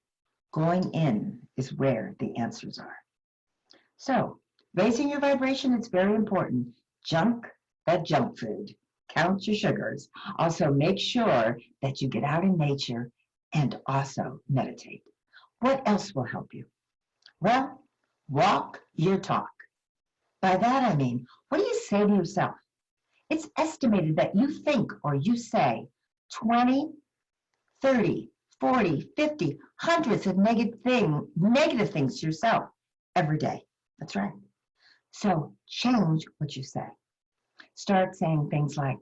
going in is where the answers are. So, raising your vibration is very important. That junk food. Count your sugars. Also, make sure that you get out in nature and also meditate. What else will help you? Well, walk your talk. By that I mean, what do you say to yourself? It's estimated that you think or you say 20, 30, 40, 50, hundreds of negative things to yourself every day. That's right. So change what you say. Start saying things like,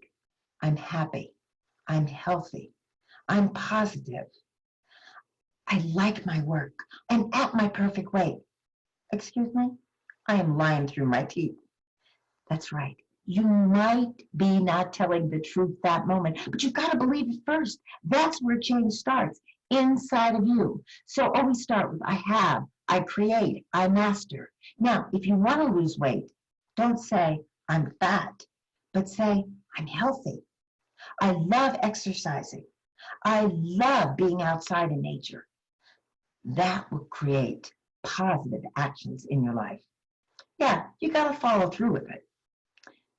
I'm happy, I'm healthy, I'm positive, I like my work, I'm at my perfect weight. Excuse me? I am lying through my teeth. That's right. You might be not telling the truth that moment, but you've got to believe it first. That's where change starts, inside of you. So always start with I have, I create, I master. Now, if you want to lose weight, don't say I'm fat, but say I'm healthy. I love exercising. I love being outside in nature. That will create positive actions in your life. Yeah, you got to follow through with it.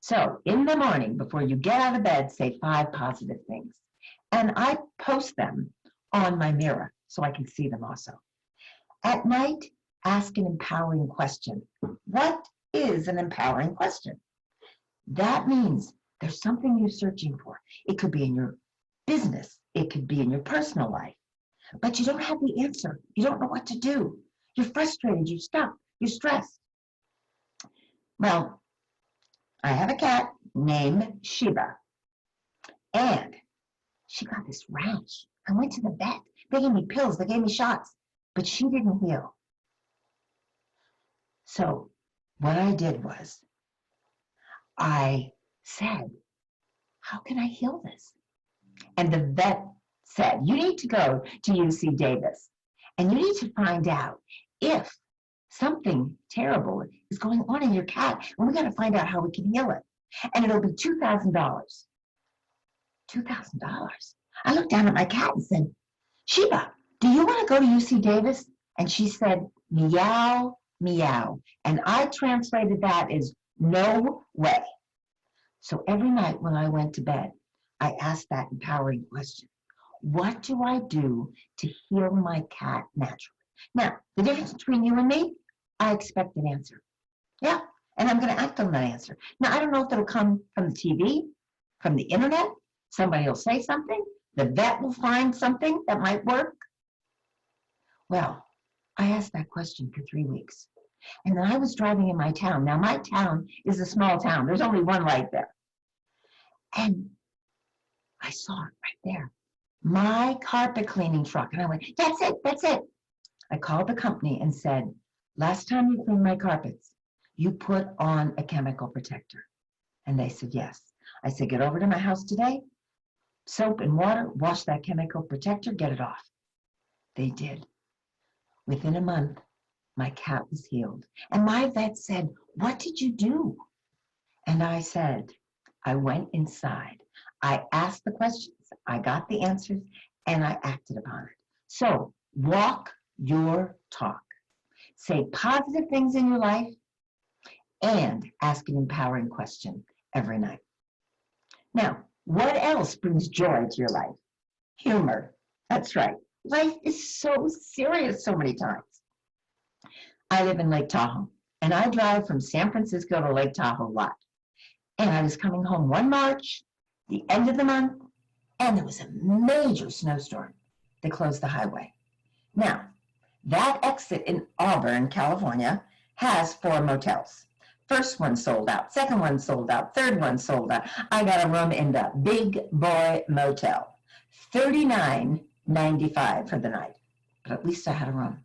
So in the morning, before you get out of bed, say 5 positive things. And I post them on my mirror so I can see them also. At night, ask an empowering question. What is an empowering question? That means there's something you're searching for. It could be in your business. It could be in your personal life. But you don't have the answer. You don't know what to do. You're frustrated. You're stuck. You're stressed. Well, I have a cat named Sheba. And she got this rash. I went to the vet. They gave me pills. They gave me shots. But she didn't heal. So what I did was I said, how can I heal this? And the vet said, you need to go to UC Davis and you need to find out if something terrible is going on in your cat, and we got to find out how we can heal it. And it'll be $2,000. $2,000. I looked down at my cat and said, Sheba, do you want to go to UC Davis? And she said, meow, meow. And I translated that as no way. So every night when I went to bed, I asked that empowering question. What do I do to heal my cat naturally? Now, the difference between you and me, I expect an answer. Yeah, and I'm going to act on that answer. Now, I don't know if it'll come from the TV, from the internet. Somebody will say something. The vet will find something that might work. Well, I asked that question for 3 weeks. And then I was driving in my town. Now, my town is a small town. There's only one light there. And I saw it right there. My carpet cleaning truck. And I went, that's it, that's it. I called the company and said, last time you cleaned my carpets, you put on a chemical protector. And they said, yes. I said, get over to my house today, soap and water, wash that chemical protector, get it off. They did. Within a month, my cat was healed. And my vet said, what did you do? And I said, I went inside. I asked the questions. I got the answers, and I acted upon it. So walk your talk. Say positive things in your life and ask an empowering question every night. Now, what else brings joy to your life? Humor. That's right. Life is so serious so many times. I live in Lake Tahoe, And I drive from San Francisco to Lake Tahoe a lot. And I was coming home one March, the end of the month, and there was a major snowstorm that closed the highway. Now, that exit in Auburn, California, has 4 motels. First one sold out, second one sold out, third one sold out. I got a room in the Big Boy Motel, $39.95 for the night. But at least I had a room.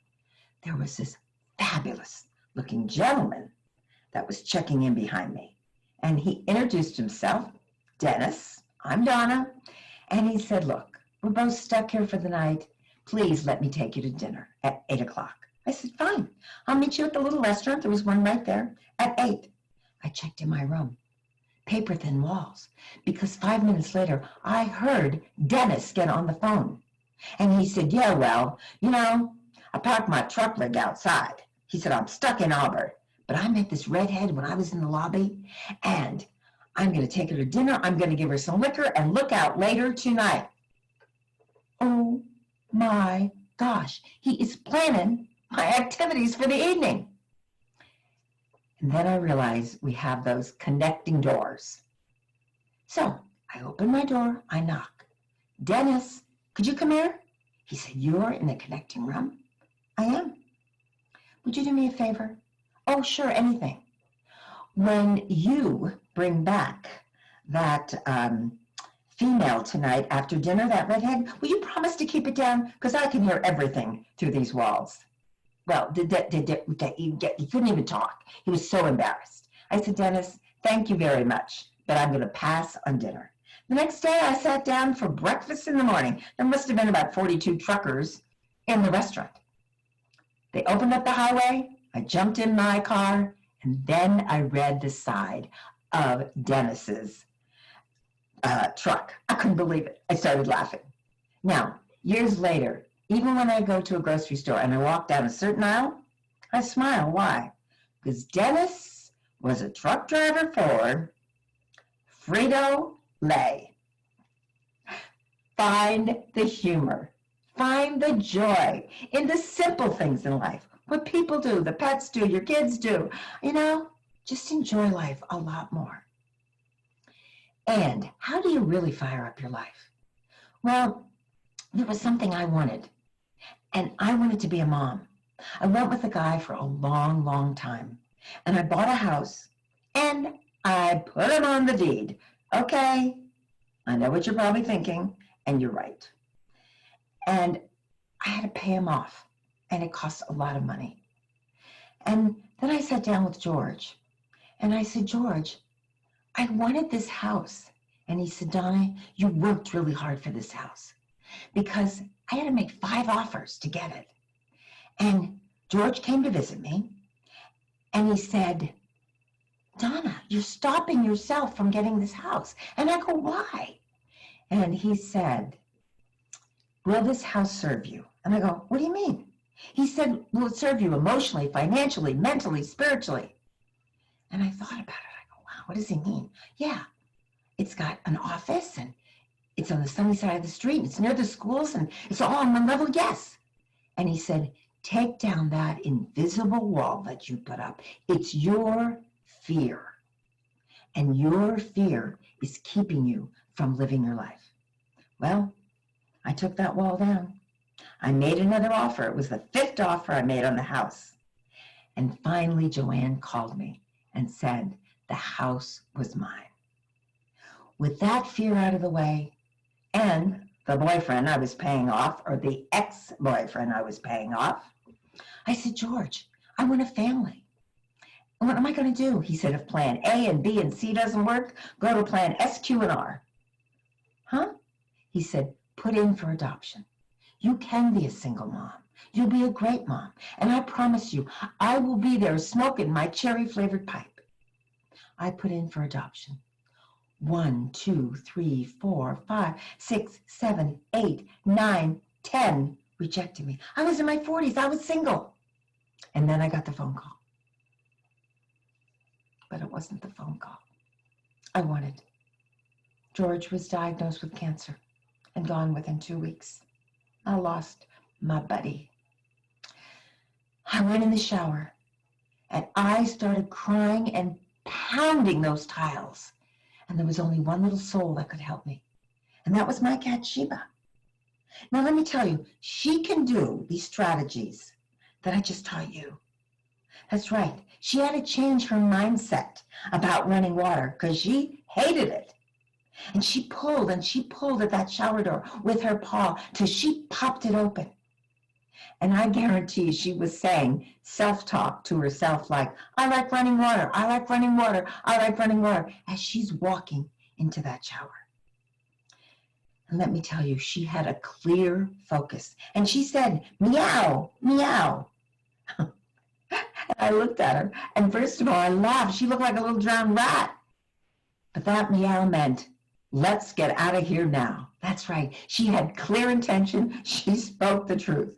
There was this fabulous looking gentleman that was checking in behind me. And he introduced himself, Dennis, I'm Donna. And he said, look, we're both stuck here for the night. Please let me take you to dinner at 8 o'clock. I said, fine. I'll meet you at the little restaurant. There was one right there at 8. I checked in my room. Paper thin walls. Because 5 minutes later, I heard Dennis get on the phone. And he said, yeah, well, I parked my truck rig outside. He said, I'm stuck in Auburn. But I met this redhead when I was in the lobby. And I'm going to take her to dinner. I'm going to give her some liquor and look out later tonight. Oh my gosh, he is planning my activities for the evening. And then I realized we have those connecting doors. So I open my door, I knock. Dennis, could you come here? He said, you're in the connecting room? I am. Would you do me a favor? Oh, sure, anything. When you bring back that female tonight after dinner, that redhead, will you promise to keep it down? Because I can hear everything through these walls. Well, he couldn't even talk. He was so embarrassed. I said, Dennis, thank you very much, but I'm going to pass on dinner. The next day, I sat down for breakfast in the morning. There must have been about 42 truckers in the restaurant. They opened up the highway. I jumped in my car, and then I read the side of Dennis's truck. I couldn't believe it. I started laughing. Now, years later, even when I go to a grocery store and I walk down a certain aisle, I smile. Why? Because Dennis was a truck driver for Frito-Lay. Find the humor. Find the joy in the simple things in life. What people do, the pets do, your kids do. Just enjoy life a lot more. And how do you really fire up your life? Well, there was something I wanted. And I wanted to be a mom. I went with a guy for a long, long time. And I bought a house. And I put him on the deed. Okay, I know what you're probably thinking. And you're right. And I had to pay him off. And it cost a lot of money. And then I sat down with George. And I said, George, I wanted this house. And he said, Donna, you worked really hard for this house. Because I had to make 5 offers to get it. And George came to visit me. And he said, Donna, you're stopping yourself from getting this house. And I go, why? And he said, will this house serve you? And I go, what do you mean? He said, will it serve you emotionally, financially, mentally, spiritually? And I thought about it. I go, wow, what does he mean? Yeah, it's got an office and it's on the sunny side of the street. It's near the schools and it's all on one level. Yes. And he said, take down that invisible wall that you put up. It's your fear. And your fear is keeping you from living your life. Well, I took that wall down. I made another offer. It was the 5th offer I made on the house. And finally, Joanne called me and said the house was mine. With that fear out of the way, and the boyfriend I was paying off, or the ex-boyfriend I was paying off, I said, George, I want a family. And what am I going to do? He said, if plan A and B and C doesn't work, go to plan S, Q, and R. Huh? He said, put in for adoption. You can be a single mom. You'll be a great mom. And I promise you, I will be there smoking my cherry-flavored pipe. I put in for adoption. 1, 2, 3, 4, 5, 6, 7, 8, 9, 10 rejected me. I was in my 40s. I was single. And then I got the phone call. But it wasn't the phone call I wanted. George was diagnosed with cancer and gone within 2 weeks. I lost my buddy. I went in the shower And I started crying and pounding those tiles. And there was only one little soul that could help me. And that was my cat, Sheba. Now, let me tell you, she can do these strategies that I just taught you. That's right. She had to change her mindset about running water because she hated it. And she pulled at that shower door with her paw till she popped it open. And I guarantee she was saying self-talk to herself like, I like running water, I like running water, I like running water, as she's walking into that shower. And let me tell you, she had a clear focus. And she said, meow, meow. And I looked at her, and first of all, I laughed. She looked like a little drowned rat. But that meow meant, let's get out of here now. That's right. She had clear intention. She spoke the truth.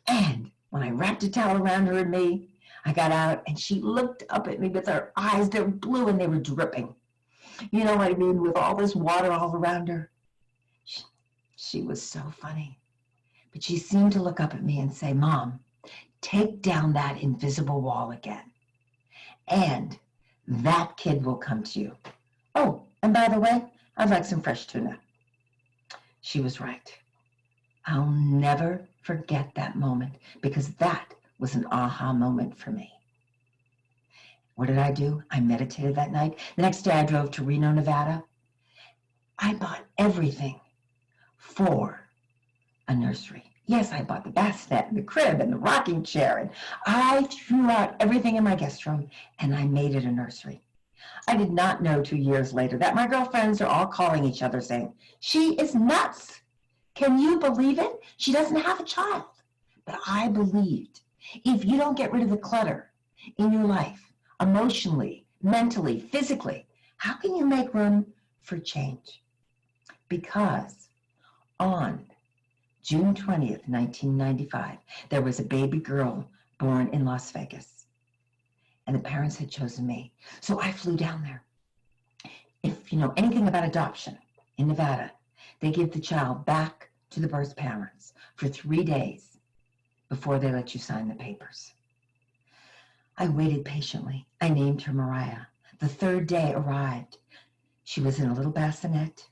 And when I wrapped a towel around her and me, I got out, and she looked up at me with her eyes. They were blue, and they were dripping. You know what I mean? With all this water all around her. She was so funny. But she seemed to look up at me and say, Mom, take down that invisible wall again. And that kid will come to you. Oh, and by the way, I'd like some fresh tuna. She was right. I'll never forget that moment because that was an aha moment for me. What did I do? I meditated that night. The next day I drove to Reno, Nevada. I bought everything for a nursery. Yes, I bought the bassinet and the crib and the rocking chair, and I threw out everything in my guest room and I made it a nursery. I did not know 2 years later that my girlfriends are all calling each other saying, she is nuts. Can you believe it? She doesn't have a child. But I believed if you don't get rid of the clutter in your life, emotionally, mentally, physically, how can you make room for change? Because on June 20th, 1995, there was a baby girl born in Las Vegas. And the parents had chosen me. So I flew down there. If you know anything about adoption in Nevada, they give the child back to the birth parents for 3 days before they let you sign the papers. I waited patiently. I named her Mariah. The third day arrived. She was in a little bassinet.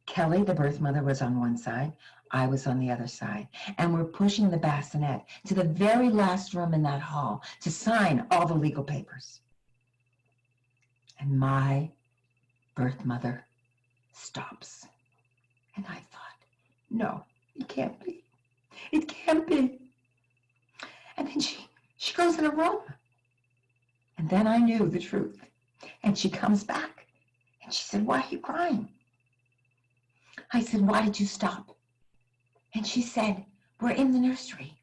Kelly, the birth mother, was on one side. I was on the other side. And we're pushing the bassinet to the very last room in that hall to sign all the legal papers. And my birth mother stops. And I thought, no, it can't be. It can't be. And then she goes in a room. And then I knew the truth. And she comes back. And she said, why are you crying? I said, why did you stop? And she said, we're in the nursery.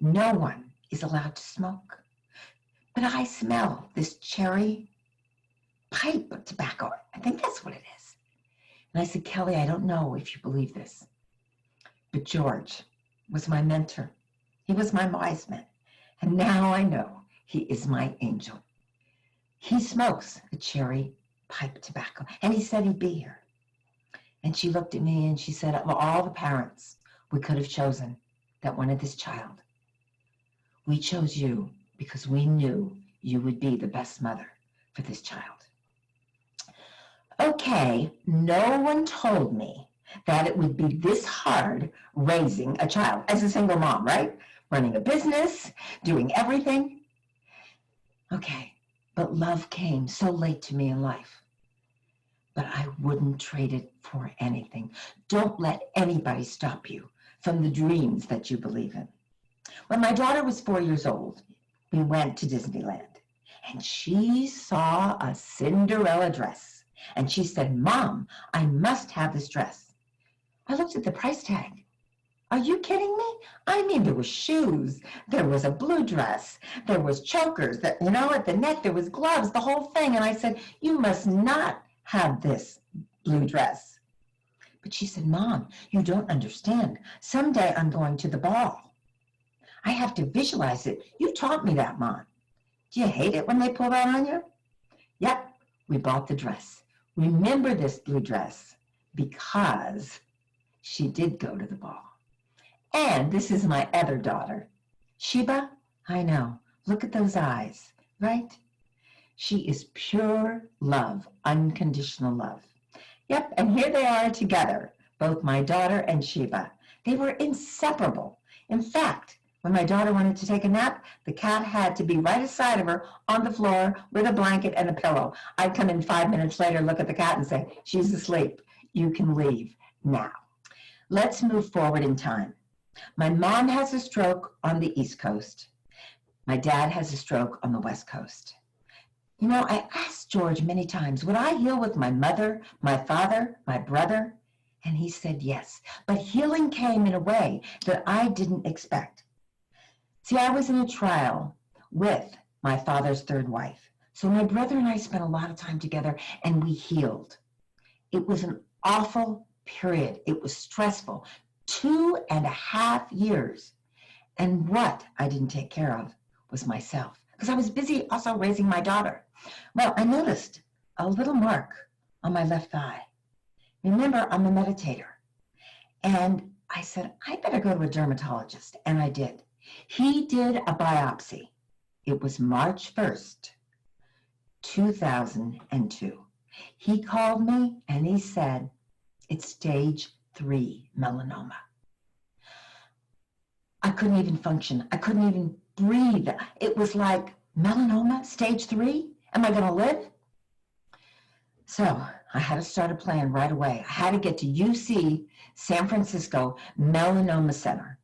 No one is allowed to smoke. But I smell this cherry pipe of tobacco. I think that's what it is. And I said, Kelly, I don't know if you believe this, but George was my mentor. He was my wise man. And now I know he is my angel. He smokes a cherry pipe tobacco. And he said he'd be here. And she looked at me and she said, of all the parents we could have chosen that wanted this child, we chose you because we knew you would be the best mother for this child. Okay, no one told me that it would be this hard raising a child as a single mom, right? Running a business, doing everything. Okay, but love came so late to me in life. But I wouldn't trade it for anything. Don't let anybody stop you from the dreams that you believe in. When my daughter was 4 years old, we went to Disneyland and she saw a Cinderella dress and she said, Mom, I must have this dress. I looked at the price tag. Are you kidding me? I mean, there was shoes, there was a blue dress, there was chokers, that, you know, at the neck, there was gloves, the whole thing. And I said, you must not have this blue dress. But she said, Mom, you don't understand. Someday I'm going to the ball. I have to visualize it. You taught me that, Mom. Do you hate it when they pull that on you? Yep, we bought the dress. Remember this blue dress because she did go to the ball. And this is my other daughter. Sheba, I know. Look at those eyes. right? She is pure love, unconditional love. Yep, and here they are together, both my daughter and Sheba. They were inseparable. In fact, when my daughter wanted to take a nap, the cat had to be right aside of her on the floor with a blanket and a pillow. I'd come in 5 minutes later, look at the cat and say, she's asleep. You can leave now. Let's move forward in time. My mom has a stroke on the East Coast. My dad has a stroke on the West Coast. You know, I asked George many times, would I heal with my mother, my father, my brother? And he said yes. But healing came in a way that I didn't expect. See, I was in a trial with my father's third wife. So my brother and I spent a lot of time together and we healed. It was an awful period. It was stressful. 2.5 years. And what I didn't take care of was myself, because I was busy also raising my daughter. Well, I noticed a little mark on my left thigh. Remember, I'm a meditator. And I said, I better go to a dermatologist. And I did. He did a biopsy. It was March 1st, 2002. He called me and he said, it's stage 3 melanoma. I couldn't even function. I couldn't even breathe. It was like, melanoma, stage 3? Am I going to live? So I had to start a plan right away. I had to get to UC San Francisco Melanoma Center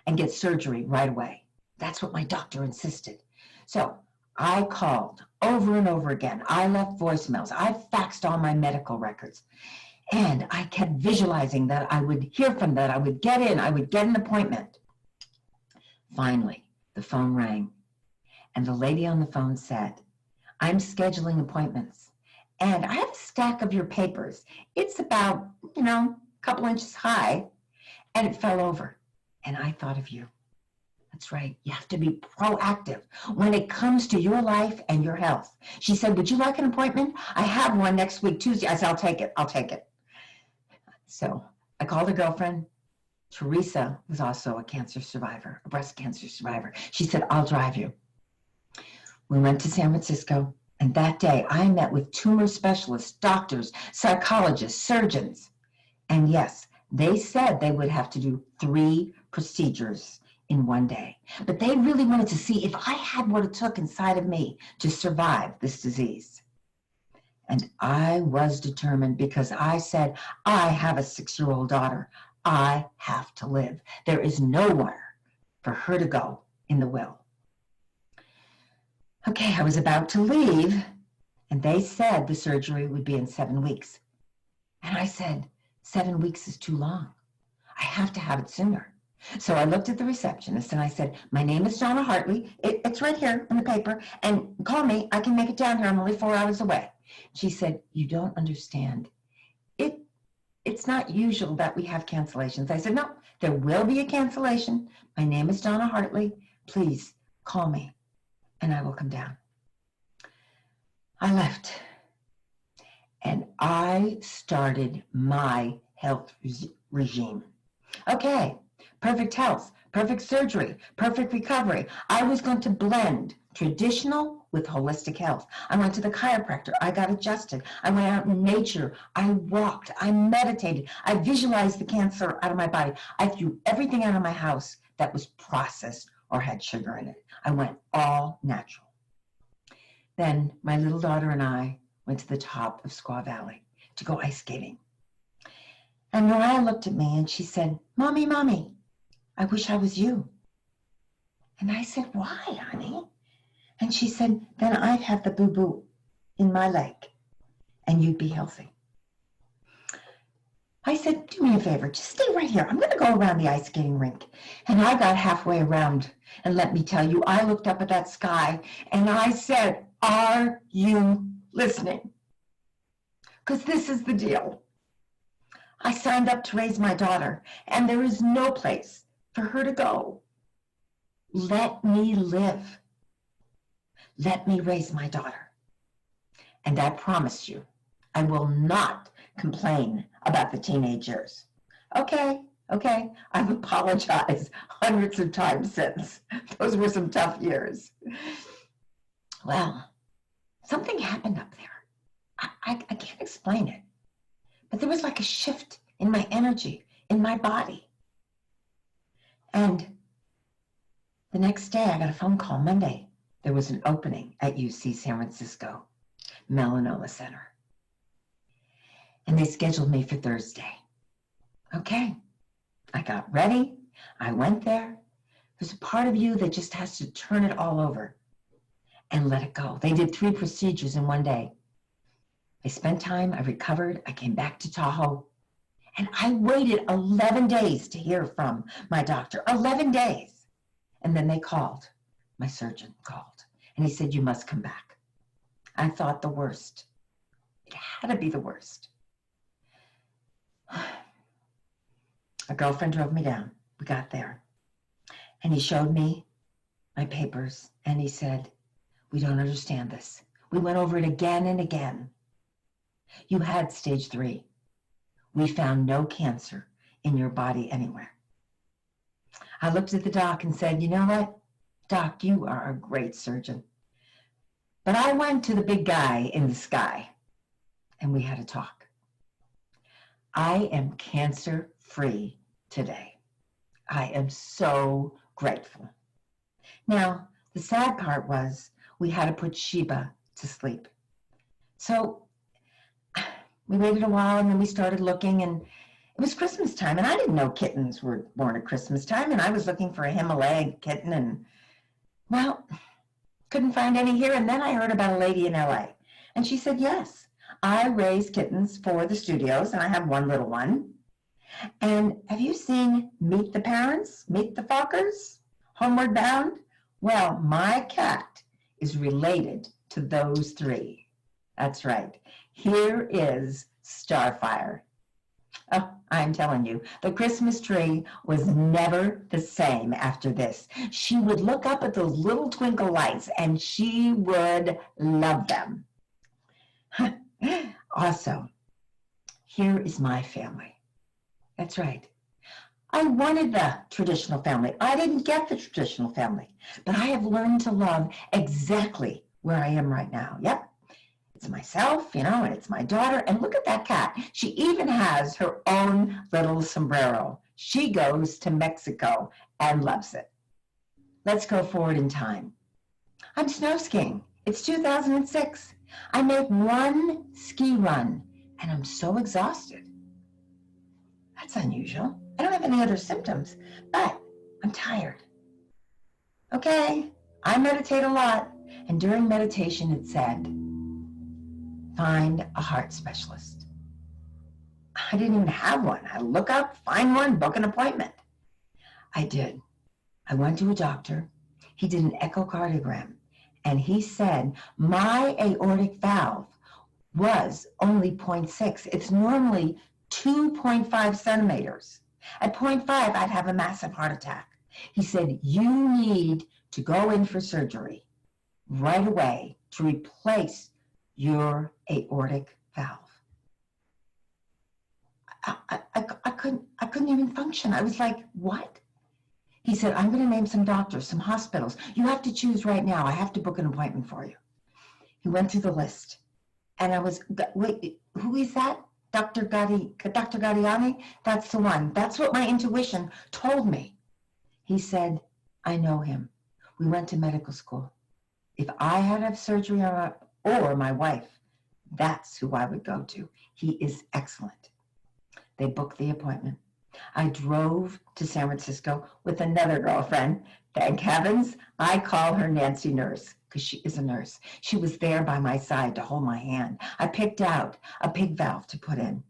and get surgery right away. That's what my doctor insisted. So I called over and over again. I left voicemails. I faxed all my medical records. And I kept visualizing that I would hear from that. I would get in. I would get an appointment. Finally, the phone rang. And the lady on the phone said, I'm scheduling appointments. And I have a stack of your papers. It's about, a couple inches high. And it fell over. And I thought of you. That's right. You have to be proactive when it comes to your life and your health. She said, would you like an appointment? I have one next week, Tuesday. I said, I'll take it. I'll take it. So I called her girlfriend. Teresa was also a cancer survivor, a breast cancer survivor. She said, I'll drive you. We went to San Francisco. And that day I met with tumor specialists, doctors, psychologists, surgeons. And yes, they said they would have to do 3 procedures in one day. But they really wanted to see if I had what it took inside of me to survive this disease. And I was determined because I said, I have a 6-year-old daughter. I have to live. There is nowhere for her to go in the will. Okay, I was about to leave, and they said the surgery would be in 7 weeks. And I said, 7 weeks is too long. I have to have it sooner. So I looked at the receptionist and I said, my name is Donna Hartley. It's right here in the paper. And call me. I can make it down here. I'm only 4 hours away. She said, you don't understand. It's not usual that we have cancellations. I said, no, there will be a cancellation. My name is Donna Hartley. Please call me and I will come down. I left and I started my health regime. Okay, perfect health, perfect surgery, perfect recovery. I was going to blend traditional with holistic health. I went to the chiropractor. I got adjusted. I went out in nature. I walked. I meditated. I visualized the cancer out of my body. I threw everything out of my house that was processed or had sugar in it. I went all natural. Then my little daughter and I went to the top of Squaw Valley to go ice skating. And Mariah looked at me and she said, Mommy, Mommy, I wish I was you. And I said, why, honey? And she said, then I'd have the boo-boo in my leg and you'd be healthy. I said, do me a favor, just stay right here. I'm going to go around the ice skating rink. And I got halfway around. And let me tell you, I looked up at that sky and I said, are you listening? Because this is the deal. I signed up to raise my daughter and there is no place for her to go. Let me live. Let me raise my daughter. And I promise you, I will not complain about the teenage years. Okay, I've apologized hundreds of times since. Those were some tough years. Well, something happened up there. I can't explain it, but there was like a shift in my energy, in my body. And the next day, I got a phone call Monday. There was an opening at UC San Francisco Melanoma Center. And they scheduled me for Thursday. Okay, I got ready. I went there. There's a part of you that just has to turn it all over and let it go. They did 3 procedures in one day. I spent time, I recovered, I came back to Tahoe, and I waited 11 days to hear from my doctor, 11 days. And then they called, my surgeon called, and he said, you must come back. I thought the worst. It had to be the worst. A girlfriend drove me down. We got there. And he showed me my papers, and he said, we don't understand this. We went over it again and again. You had stage 3. We found no cancer in your body anywhere. I looked at the doc and said, you know what? Doc, you are a great surgeon. But I went to the big guy in the sky, and we had a talk. I am cancer-free today. I am so grateful. Now, the sad part was we had to put Sheba to sleep. So we waited a while, and then we started looking, and it was Christmas time, and I didn't know kittens were born at Christmas time, and I was looking for a Himalayan kitten, and, well, couldn't find any here. And then I heard about a lady in LA, and she said, yes, I raise kittens for the studios, and I have one little one. And have you seen Meet the Parents, Meet the Fockers, Homeward Bound? Well, my cat is related to those 3. That's right. Here is Starfire. Oh, I'm telling you, the Christmas tree was never the same after this. She would look up at those little twinkle lights, and she would love them. Also, here is my family. That's right. I wanted the traditional family. I didn't get the traditional family, but I have learned to love exactly where I am right now. Yep. It's myself, and it's my daughter. And look at that cat. She even has her own little sombrero. She goes to Mexico and loves it. Let's go forward in time. I'm snow skiing. It's 2006. I make one ski run, and I'm so exhausted. That's unusual. I don't have any other symptoms, but I'm tired. Okay, I meditate a lot, and during meditation it said, find a heart specialist. I didn't even have one. I look up, find one, book an appointment. I did. I went to a doctor. He did an echocardiogram, and he said my aortic valve was only 0.6. It's normally 2.5 centimeters. At 0.5, I'd have a massive heart attack. He said, you need to go in for surgery right away to replace your aortic valve. I couldn't even function. I was like, what? He said, I'm going to name some doctors, some hospitals. You have to choose right now. I have to book an appointment for you. He went through the list. And I was, wait, who is that? Dr. Gadiani? That's the one. That's what my intuition told me. He said, I know him. We went to medical school. If I had to have surgery or my wife, that's who I would go to. He is excellent. They booked the appointment. I drove to San Francisco with another girlfriend. Thank heavens, I call her Nancy Nurse because she is a nurse. She was there by my side to hold my hand. I picked out a pig valve to put in.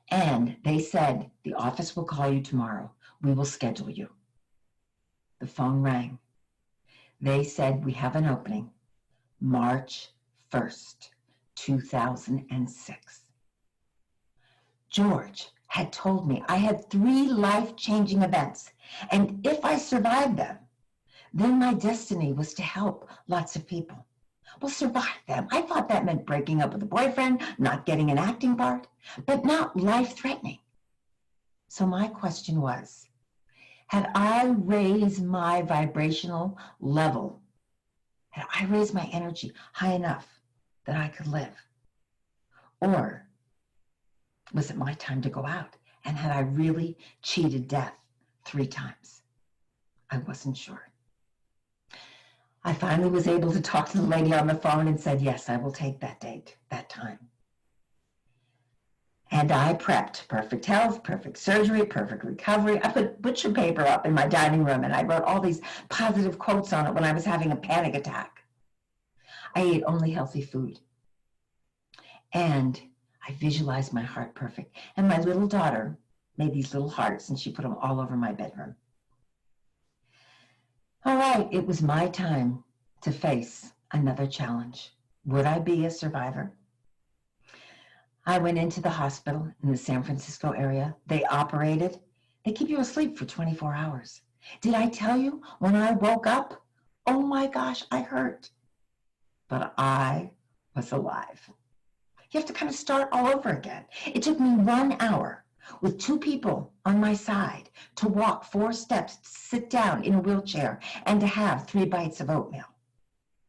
And they said, the office will call you tomorrow. We will schedule you. The phone rang. They said, we have an opening, March 1st, 2006. George had told me I had 3 life-changing events, and if I survived them, then my destiny was to help lots of people. Well, survive them. I thought that meant breaking up with a boyfriend, not getting an acting part, but not life-threatening. So my question was, had I raised my vibrational level, Had I raised my energy high enough that I could live? Or was it my time to go out? And had I really cheated death 3 times? I wasn't sure. I finally was able to talk to the lady on the phone and said, yes, I will take that date, that time. And I prepped perfect health, perfect surgery, perfect recovery. I put butcher paper up in my dining room and I wrote all these positive quotes on it when I was having a panic attack. I ate only healthy food. And I visualized my heart perfect. And my little daughter made these little hearts and she put them all over my bedroom. All right, it was my time to face another challenge. Would I be a survivor? I went into the hospital in the San Francisco area. They operated. They keep you asleep for 24 hours. Did I tell you when I woke up? Oh my gosh, I hurt. But I was alive. You have to kind of start all over again. It took me 1 hour with 2 people on my side to walk 4 steps, to sit down in a wheelchair, and to have 3 bites of oatmeal.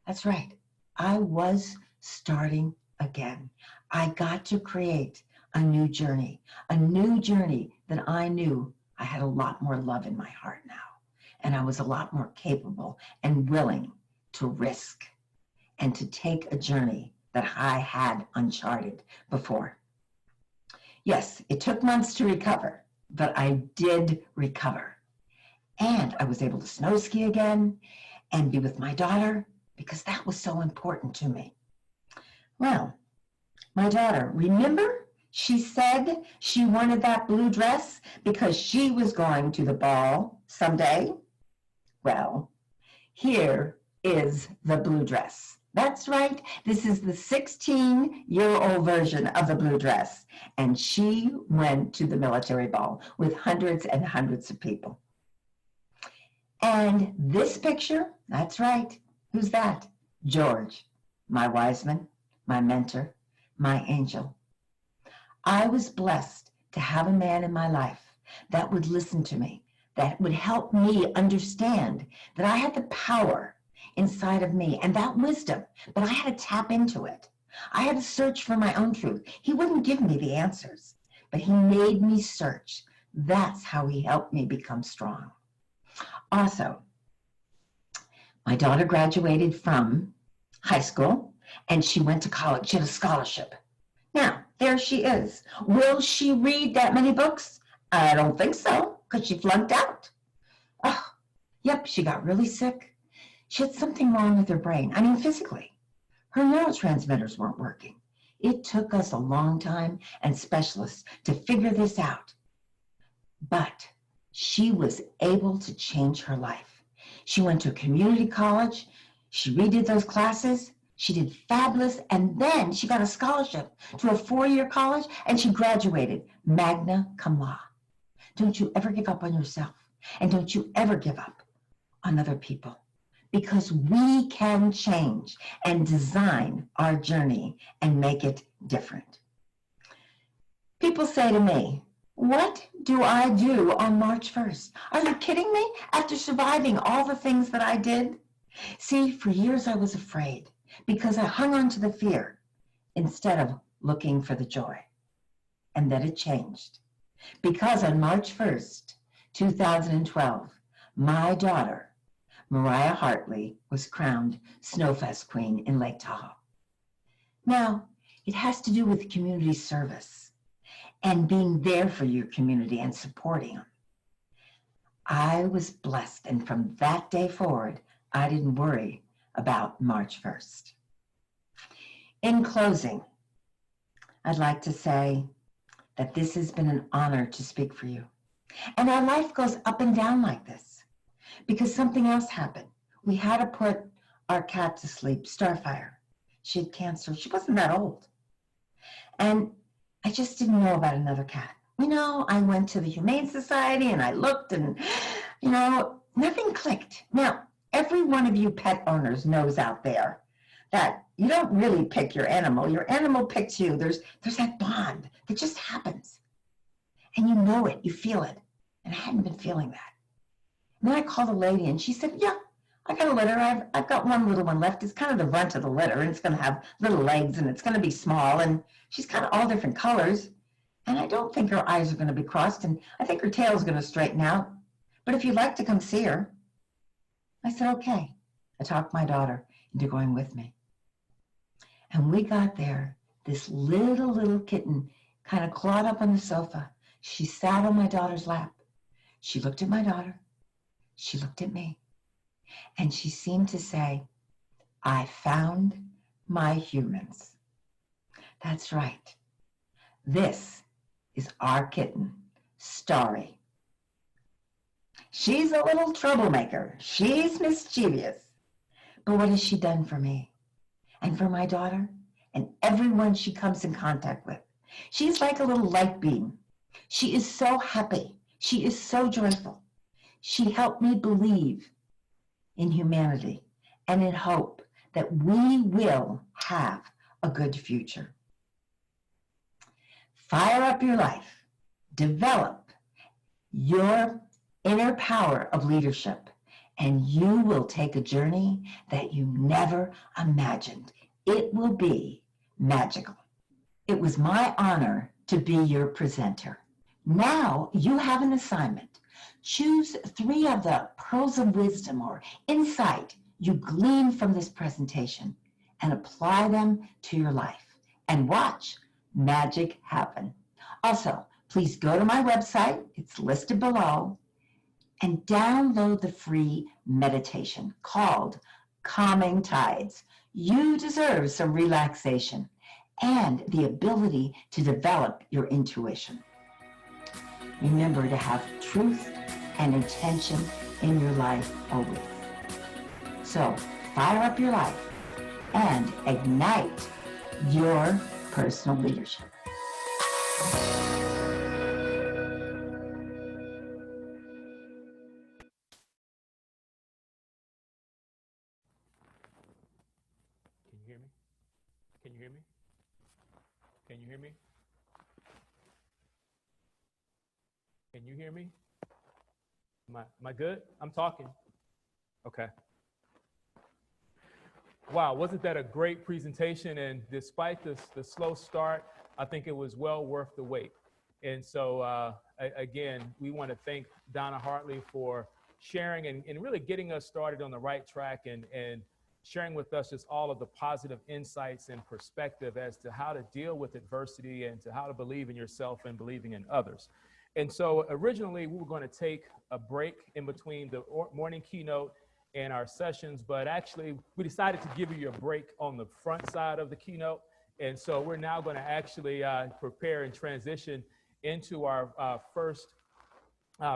That's right. I was starting again. I got to create a new journey that I knew I had a lot more love in my heart now. And I was a lot more capable and willing to risk and to take a journey that I had uncharted before. Yes, it took months to recover, but I did recover. And I was able to snow ski again and be with my daughter because that was so important to me. Well, my daughter, remember she said she wanted that blue dress because she was going to the ball someday? Well, here is the blue dress. That's right, this is the 16-year-old version of the blue dress. And she went to the military ball with hundreds and hundreds of people. And this picture, that's right, who's that? George, my wise man, my mentor, my angel. I was blessed to have a man in my life that would listen to me, that would help me understand that I had the power inside of me and that wisdom, but I had to tap into it. I had to search for my own truth. He wouldn't give me the answers, but he made me search. That's how he helped me become strong. Also, my daughter graduated from high school and she went to college. She had a scholarship. Now, there she is. Will she read that many books? I don't think so, because she flunked out. Oh, yep, she got really sick. She had something wrong with her brain. I mean, physically. Her neurotransmitters weren't working. It took us a long time and specialists to figure this out. But she was able to change her life. She went to a community college. She redid those classes. She did fabulous. And then she got a scholarship to a 4-year college and she graduated magna cum laude. Don't you ever give up on yourself. And don't you ever give up on other people. Because we can change and design our journey and make it different. People say to me, what do I do on March 1st? Are you kidding me? After surviving all the things that I did? See, for years I was afraid because I hung on to the fear instead of looking for the joy. And then it changed. Because on March 1st, 2012, my daughter, Mariah Hartley, was crowned Snowfest Queen in Lake Tahoe. Now, it has to do with community service and being there for your community and supporting them. I was blessed, and from that day forward, I didn't worry about March 1st. In closing, I'd like to say that this has been an honor to speak for you. And our life goes up and down like this because something else happened. We had to put our cat to sleep, Starfire. She had cancer. She wasn't that old. And I just didn't know about another cat. You know, I went to the Humane Society and I looked and, you know, nothing clicked. Now, every one of you pet owners knows out there that you don't really pick your animal picks you. There's that bond that just happens. And you know it, you feel it. And I hadn't been feeling that. And then I called a lady and she said, yeah, I got a litter. I've got one little one left. It's kind of the runt of the litter, and it's going to have little legs, and it's going to be small, and she's got all different colors. And I don't think her eyes are going to be crossed, and I think her tail is going to straighten out. But if you'd like to come see her, I said, okay. I talked my daughter into going with me. And we got there. This little kitten kind of clawed up on the sofa. She sat on my daughter's lap. She looked at my daughter. She looked at me. And she seemed to say, I found my humans. That's right. This is our kitten, Starry. She's a little troublemaker. She's mischievous. But what has she done for me and for my daughter and everyone she comes in contact with? She's like a little light beam. She is so happy. She is so joyful. She helped me believe in humanity and in hope that we will have a good future. Fire up your life. Develop your inner power of leadership, and you will take a journey that you never imagined. It will be magical. It was my honor to be your presenter. Now you have an assignment. Choose 3 of the pearls of wisdom or insight you glean from this presentation and apply them to your life, and watch magic happen. Also, please go to my website, it's listed below, and download the free meditation called Calming Tides. You deserve some relaxation and the ability to develop your intuition. Remember to have truth and intention in your life always. So fire up your life and ignite your personal leadership. Can you hear me? Can you hear me? Can you hear me? Can you hear me? Am I good? I'm talking. Okay. Wow, wasn't that a great presentation? And despite the slow start, I think it was well worth the wait. And so, again, we want to thank Donna Hartley for sharing and really getting us started on the right track and sharing with us just all of the positive insights and perspective as to how to deal with adversity and to how to believe in yourself and believing in others. And so originally we were going to take a break in between the morning keynote and our sessions, but actually we decided to give you a break on the front side of the keynote. And so we're now going to actually prepare and transition into our first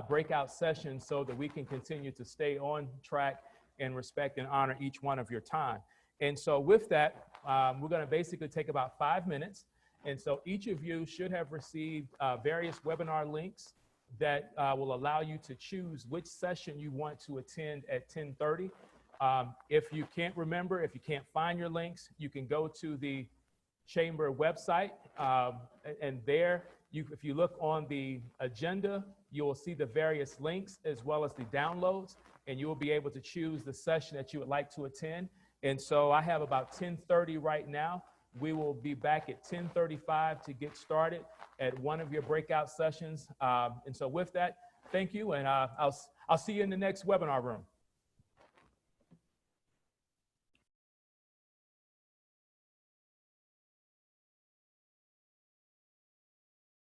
breakout session so that we can continue to stay on track and respect and honor each one of your time. And so with that, we're going to basically take about 5 minutes. And so each of you should have received various webinar links that will allow you to choose which session you want to attend at 10:30. If you can't remember, if you can't find your links, you can go to the Chamber website, and there, if you look on the agenda, you will see the various links as well as the downloads, and you will be able to choose the session that you would like to attend. And so I have about 10:30 right now. We will be back at 10:35 to get started at one of your breakout sessions. And so with that, thank you, and I'll see you in the next webinar room.